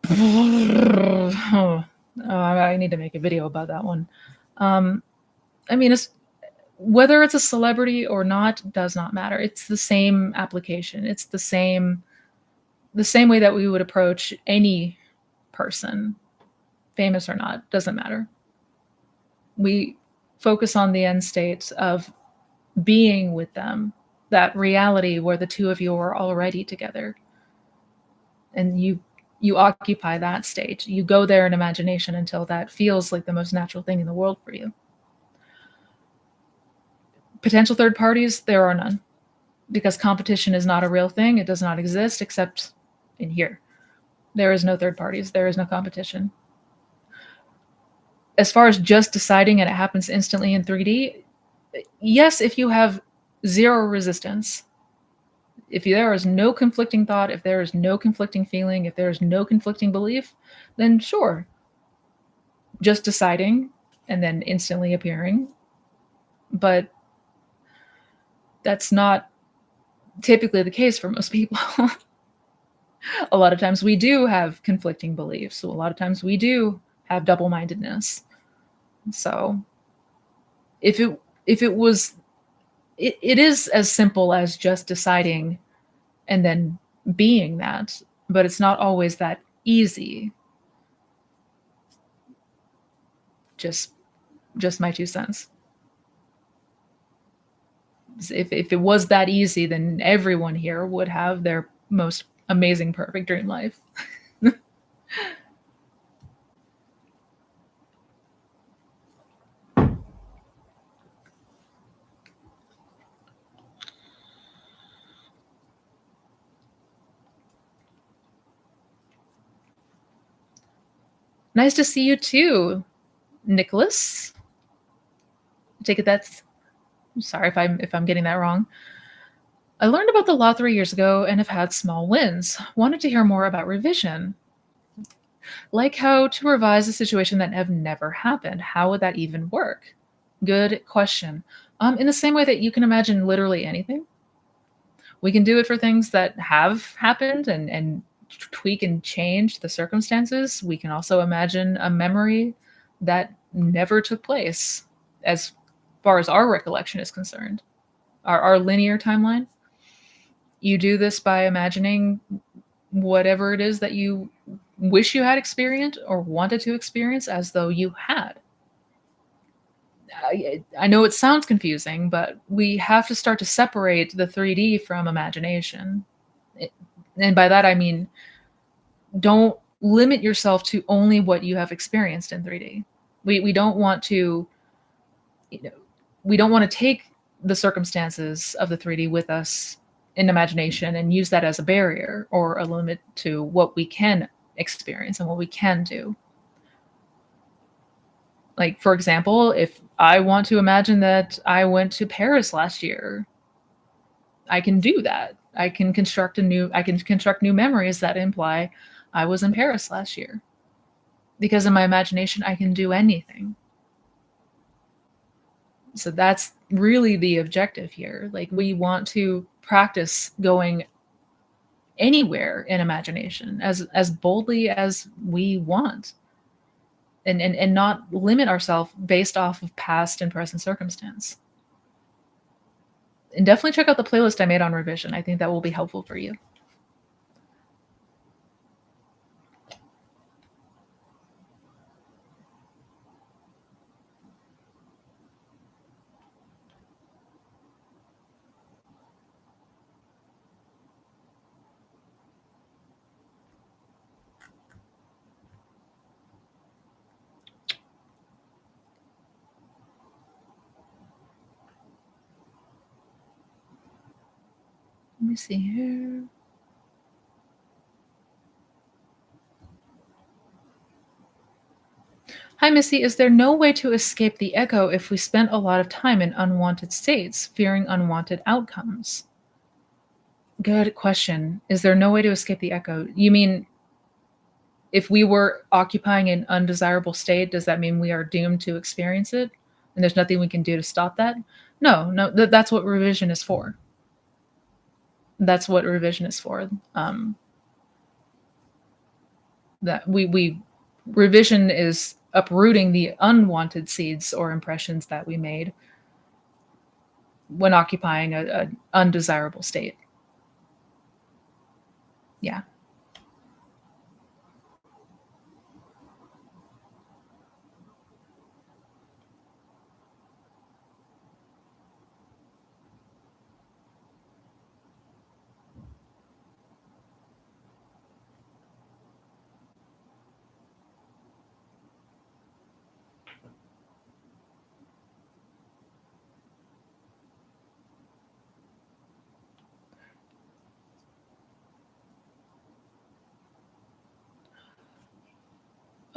Oh, I need to make a video about that one. Um, I mean, whether it's a celebrity or not does not matter. It's the same application. It's the same way that we would approach any person, famous or not, doesn't matter. We focus on the end state of being with them, that reality where the two of you are already together, and you occupy that state. You go there in imagination until that feels like the most natural thing in the world for you. Potential third parties, there are none, because competition is not a real thing. It does not exist except in here. There is no third parties. There is no competition. As far as just deciding and it happens instantly in 3D, yes, if you have zero resistance, if there is no conflicting thought, if there is no conflicting feeling, if there is no conflicting belief, then sure, just deciding and then instantly appearing. But that's not typically the case for most people. A lot of times we do have conflicting beliefs. So a lot of times we do have double-mindedness. So if it was it is as simple as just deciding and then being that, but it's not always that easy. Just my 2 cents. If it was that easy, then everyone here would have their most amazing, perfect dream life. Nice to see you too, Nicholas. I take it that's sorry if I'm getting that wrong. I learned about the law 3 years ago and have had small wins. Wanted to hear more about revision. Like how to revise a situation that have never happened. How would that even work? Good question. In the same way that you can imagine literally anything, we can do it for things that have happened and tweak and change the circumstances. We can also imagine a memory that never took place as far as our recollection is concerned, our linear timeline. You do this by imagining whatever it is that you wish you had experienced or wanted to experience as though you had. I know it sounds confusing, but we have to start to separate the 3D from imagination. And by that I mean don't limit yourself to only what you have experienced in 3D. We don't want to, you know, we don't want to take the circumstances of the 3D with us in imagination and use that as a barrier or a limit to what we can experience and what we can do. Like, for example, if I want to imagine that I went to Paris last year, I can do that. I can construct new memories that imply I was in Paris last year. Because in my imagination I can do anything. So that's really the objective here. Like, we want to practice going anywhere in imagination as boldly as we want, and not limit ourselves based off of past and present circumstance. And definitely check out the playlist I made on revision. I think that will be helpful for you. Let me see here. Hi, Missy. Is there no way to escape the echo if we spent a lot of time in unwanted states, fearing unwanted outcomes? Good question. Is there no way to escape the echo? You mean if we were occupying an undesirable state, does that mean we are doomed to experience it? And there's nothing we can do to stop that? No, no, that's what revision is for. That's what revision is for. That we revision is uprooting the unwanted seeds or impressions that we made when occupying an undesirable state. Yeah.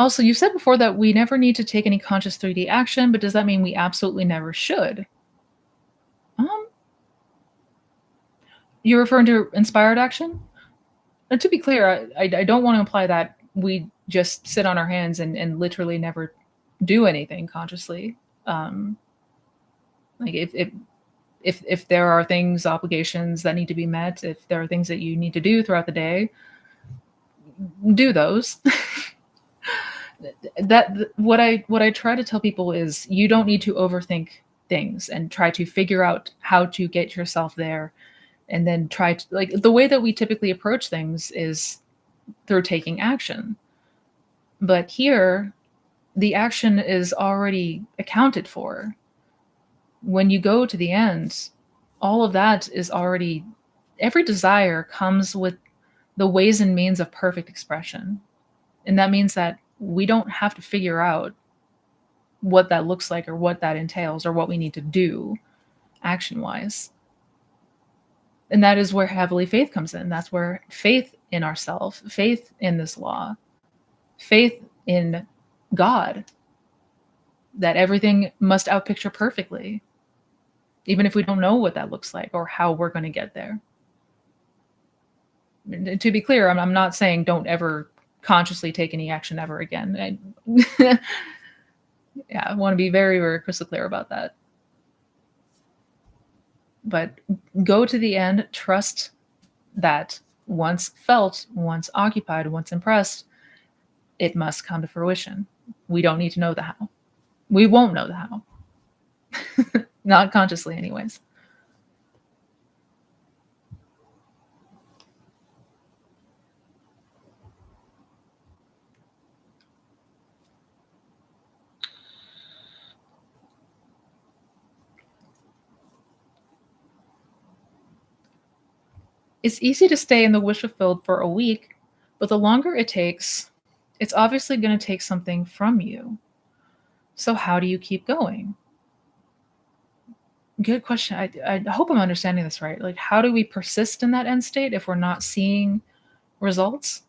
Also, you said before that we never need to take any conscious 3D action, but does that mean we absolutely never should? Um, you're referring to inspired action? And to be clear, I don't want to imply that we just sit on our hands and literally never do anything consciously. Um, like if there are things, obligations that need to be met, if there are things that you need to do throughout the day, do those. That what I try to tell people is you don't need to overthink things and try to figure out how to get yourself there, and then try to, like, the way that we typically approach things is through taking action. But here, the action is already accounted for. When you go to the end, all of that is already, every desire comes with the ways and means of perfect expression. And that means that we don't have to figure out what that looks like or what that entails or what we need to do action wise. And that is where heavily faith comes in. That's where faith in ourself, faith in this law, faith in God, that everything must outpicture perfectly, even if we don't know what that looks like or how we're going to get there. And to be clear, I'm not saying don't ever consciously take any action ever again. Yeah, I want to be very, very crystal clear about that. But go to the end, trust that once felt, once occupied, once impressed, it must come to fruition. We don't need to know the how. We won't know the how. Not consciously, anyways. It's easy to stay in the wish fulfilled for a week, But the longer it takes, it's obviously going to take something from you. So, how do you keep going? Good question. I hope I'm understanding this right. Like, how do we persist in that end state if we're not seeing results?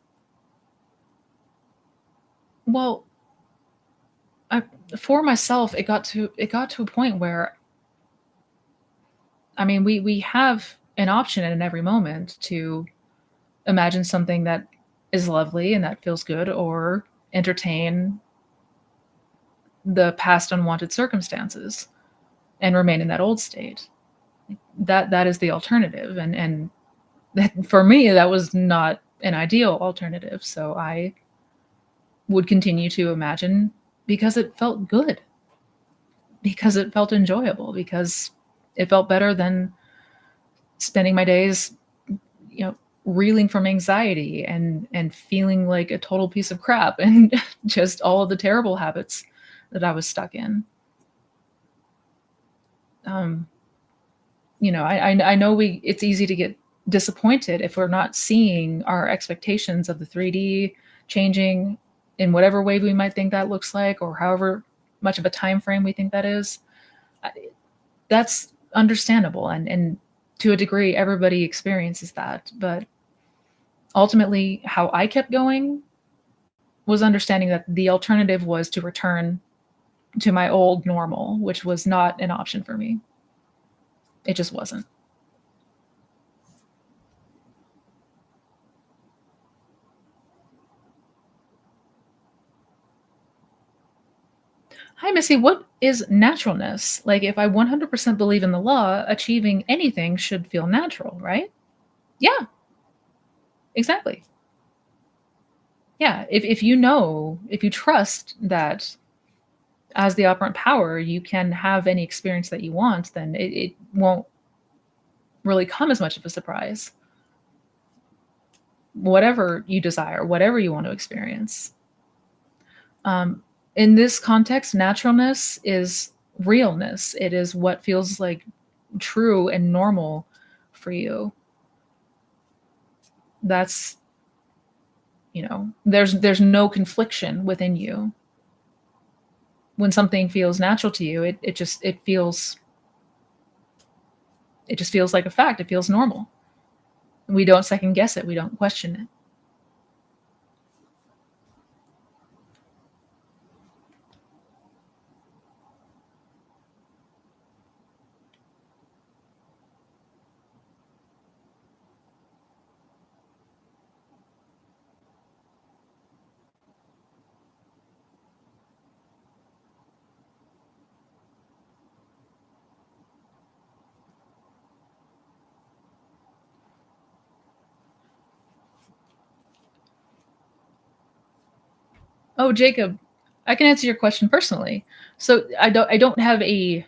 Well, I, for myself, it got to a point where, I mean, we have an option in every moment to imagine something that is lovely and that feels good, or entertain the past unwanted circumstances and remain in that old state. That is the alternative, and that, for me, that was not an ideal alternative. So I would continue to imagine because it felt good, because it felt enjoyable, because it felt better than spending my days, you know, reeling from anxiety and feeling like a total piece of crap and just all of the terrible habits that I was stuck in. Um, I know it's easy to get disappointed if we're not seeing our expectations of the 3D changing in whatever way we might think that looks like, or however much of a time frame we think that is. That's understandable, and to a degree, everybody experiences that. But ultimately, how I kept going was understanding that the alternative was to return to my old normal, which was not an option for me. It just wasn't. Hi, Missy. What is naturalness? Like, if I 100% believe in the law, achieving anything should feel natural, right? Yeah, exactly. Yeah. If you trust that as the operant power, you can have any experience that you want, then it won't really come as much of a surprise. Whatever you desire, whatever you want to experience. Um, in this context, naturalness is realness. It is what feels like true and normal for you. That's, there's no confliction within you. When something feels natural to you, it just feels like a fact. It feels normal. We don't second guess it. We don't question it. Oh, Jacob, I can answer your question personally. So I don't have a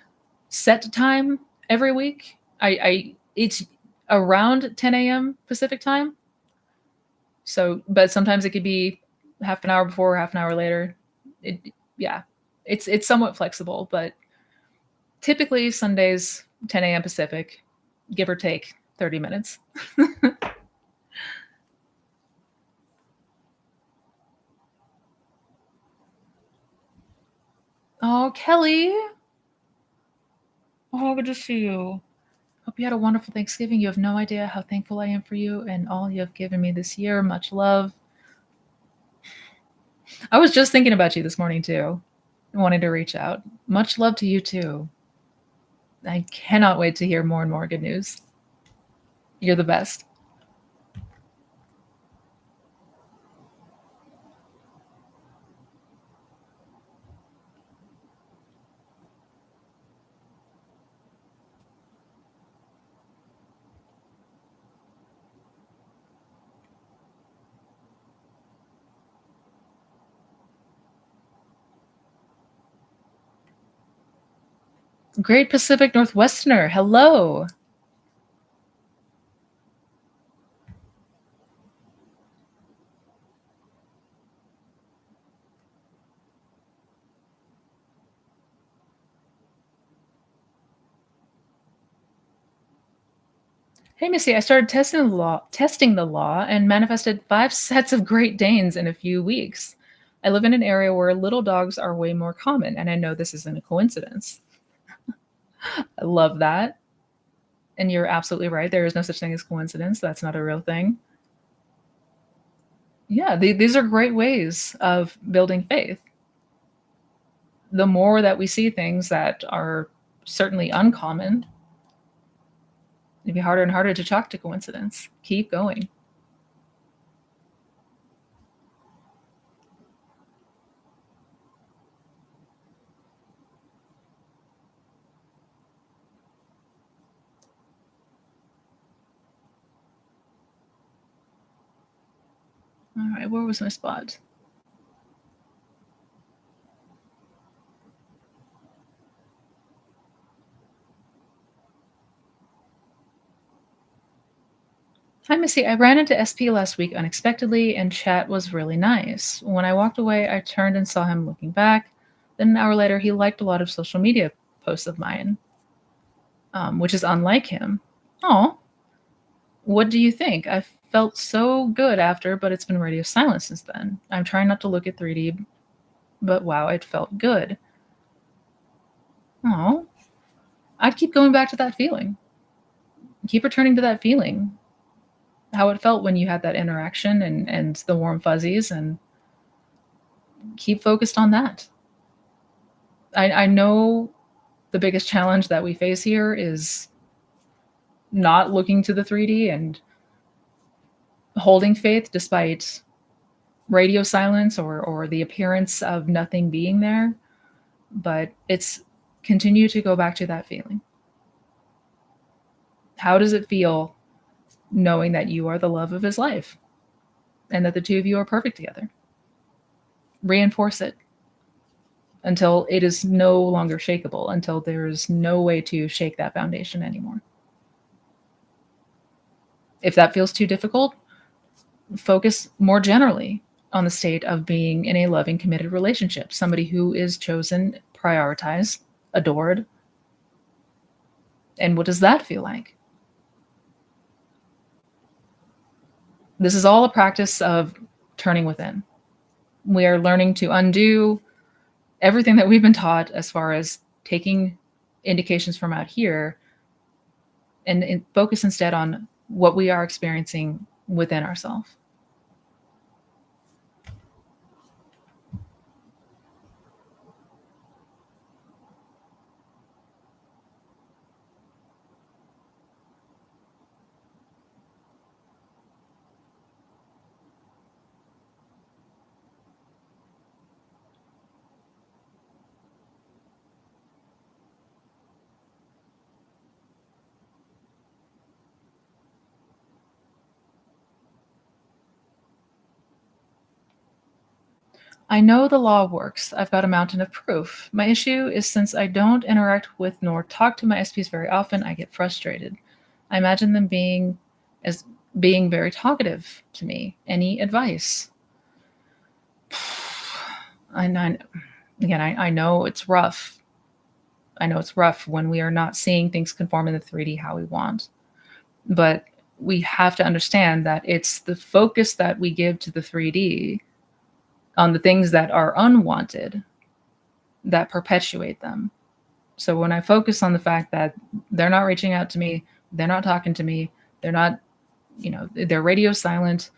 set time every week. I It's around 10 a.m. Pacific time. So, but sometimes it could be half an hour before, half an hour later. Yeah, it's somewhat flexible, but typically Sundays 10 a.m. Pacific, give or take 30 minutes. Oh, Kelly. Oh, good to see you. Hope you had a wonderful Thanksgiving. You have no idea how thankful I am for you and all you have given me this year. Much love. I was just thinking about you this morning too, wanting to reach out. Much love to you too. I cannot wait to hear more and more good news. You're the best. Great Pacific Northwesterner, hello. Hey Missy, I started testing the law and manifested 5 sets of Great Danes in a few weeks. I live in an area where little dogs are way more common, and I know this isn't a coincidence. I love that. And you're absolutely right. There is no such thing as coincidence. That's not a real thing. Yeah, these are great ways of building faith. The more that we see things that are certainly uncommon, it'd be harder and harder to chalk to coincidence. Keep going. All right, where was my spot? Hi, Missy. I ran into SP last week unexpectedly, and chat was really nice. When I walked away, I turned and saw him looking back. Then an hour later, he liked a lot of social media posts of mine, which is unlike him. Oh, what do you think? I felt so good after, but it's been radio silence since then. I'm trying not to look at 3D, but wow, it felt good. Oh, I'd keep going back to that feeling. Keep returning to that feeling. How it felt when you had that interaction and the warm fuzzies, and keep focused on that. I know the biggest challenge that we face here is not looking to the 3D and holding faith despite radio silence or the appearance of nothing being there. But it's continue to go back to that feeling. How does it feel knowing that you are the love of his life and that the two of you are perfect together? Reinforce it until it is no longer shakable, until there's no way to shake that foundation anymore. If that feels too difficult, focus more generally on the state of being in a loving, committed relationship, somebody who is chosen, prioritized, adored. And what does that feel like? This is all a practice of turning within. We are learning to undo everything that we've been taught as far as taking indications from out here and focus instead on what we are experiencing within ourselves. I know the law works. I've got a mountain of proof. My issue is since I don't interact with nor talk to my SPs very often, I get frustrated. I imagine them as being very talkative to me. Any advice? I again, I know it's rough. I know it's rough when we are not seeing things conform in the 3D how we want. But we have to understand that it's the focus that we give to the 3D on the things that are unwanted that perpetuate them. So when I focus on the fact that they're not reaching out to me, they're not talking to me, they're not, they're radio silent,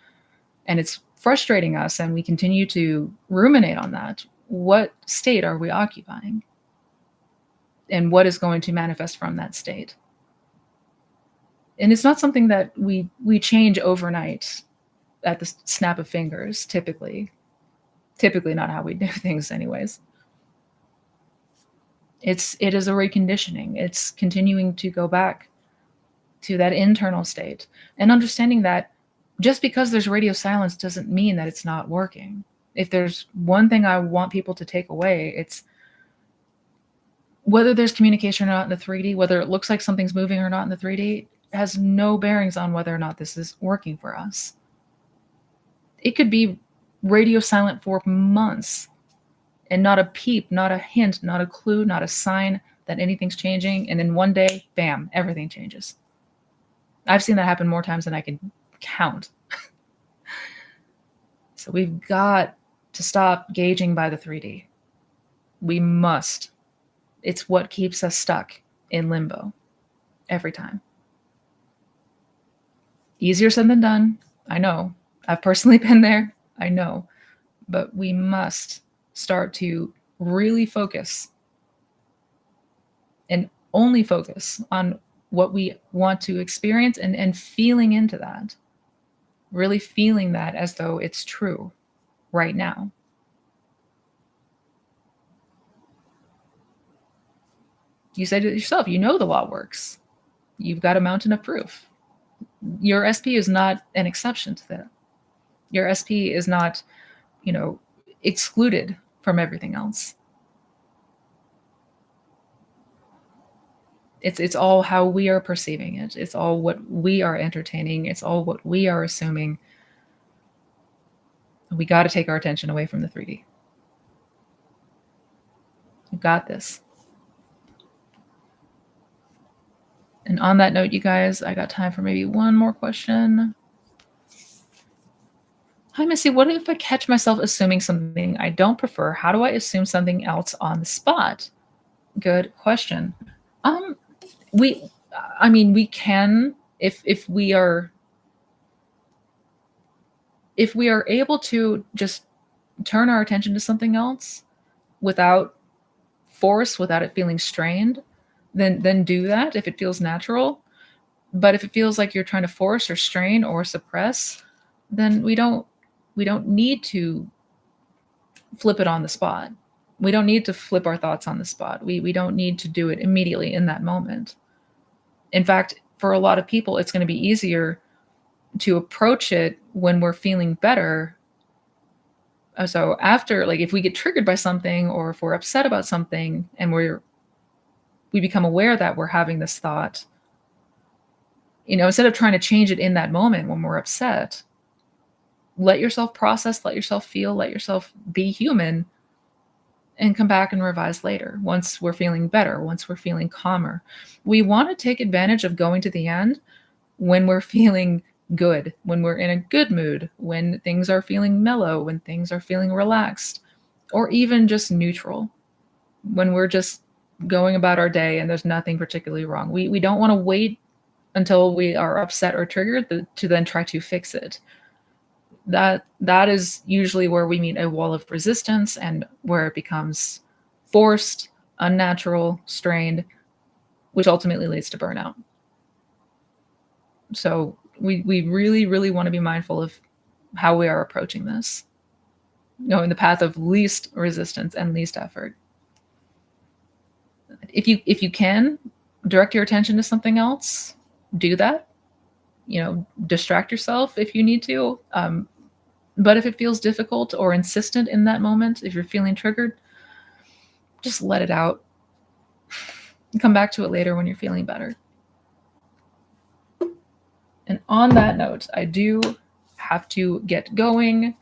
and it's frustrating us, and we continue to ruminate on that. What state are we occupying? And what is going to manifest from that state? And it's not something that we change overnight at the snap of fingers, typically. Typically not how we do things anyways. It is a reconditioning. It's continuing to go back to that internal state and understanding that just because there's radio silence doesn't mean that it's not working. If there's one thing I want people to take away, it's whether there's communication or not in the 3D, whether it looks like something's moving or not in the 3D, has no bearings on whether or not this is working for us. It could be radio silent for months and not a peep, not a hint, not a clue, not a sign that anything's changing. And then one day, bam, everything changes. I've seen that happen more times than I can count. So we've got to stop gauging by the 3D. We must. It's what keeps us stuck in limbo every time. Easier said than done. I know. I've personally been there. I know. But we must start to really focus and only focus on what we want to experience and feeling into that. Really feeling that as though it's true right now. You said it yourself, you know the law works. You've got a mountain of proof. Your SP is not an exception to that. Your SP is not, excluded from everything else. It's all how we are perceiving it. It's all what we are entertaining. It's all what we are assuming. We got to take our attention away from the 3D. You got this. And on that note, you guys, I got time for maybe one more question. Hi, Missy. What if I catch myself assuming something I don't prefer? How do I assume something else on the spot? Good question. We can if we are able to just turn our attention to something else without force, without it feeling strained, then do that if it feels natural. But if it feels like you're trying to force or strain or suppress, then we don't need to flip it on the spot. We don't need to flip our thoughts on the spot. We don't need to do it immediately in that moment. In fact, for a lot of people, it's going to be easier to approach it when we're feeling better. So after, like, if we get triggered by something or if we're upset about something and we become aware that we're having this thought, instead of trying to change it in that moment when we're upset, let yourself process, let yourself feel, let yourself be human, and come back and revise later once we're feeling better, once we're feeling calmer. We want to take advantage of going to the end when we're feeling good, when we're in a good mood, when things are feeling mellow, when things are feeling relaxed, or even just neutral, when we're just going about our day and there's nothing particularly wrong. We don't want to wait until we are upset or triggered to then try to fix it. That is usually where we meet a wall of resistance and where it becomes forced, unnatural, strained, which ultimately leads to burnout. So we really, really want to be mindful of how we are approaching this, in the path of least resistance and least effort. If you can direct your attention to something else, do that. Distract yourself if you need to. But if it feels difficult or insistent in that moment, if you're feeling triggered, just let it out. Come back to it later when you're feeling better. And on that note, I do have to get going.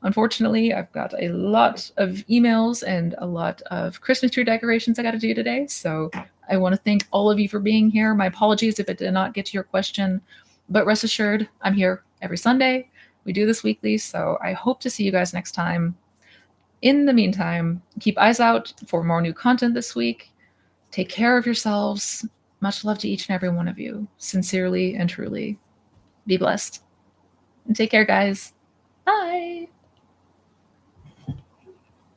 Unfortunately, I've got a lot of emails and a lot of Christmas tree decorations I got to do today. So I want to thank all of you for being here. My apologies if it did not get to your question, but rest assured, I'm here every Sunday. We do this weekly, so I hope to see you guys next time. In the meantime, keep eyes out for more new content this week. Take care of yourselves. Much love to each and every one of you. Sincerely and truly. Be blessed. And take care, guys. Bye.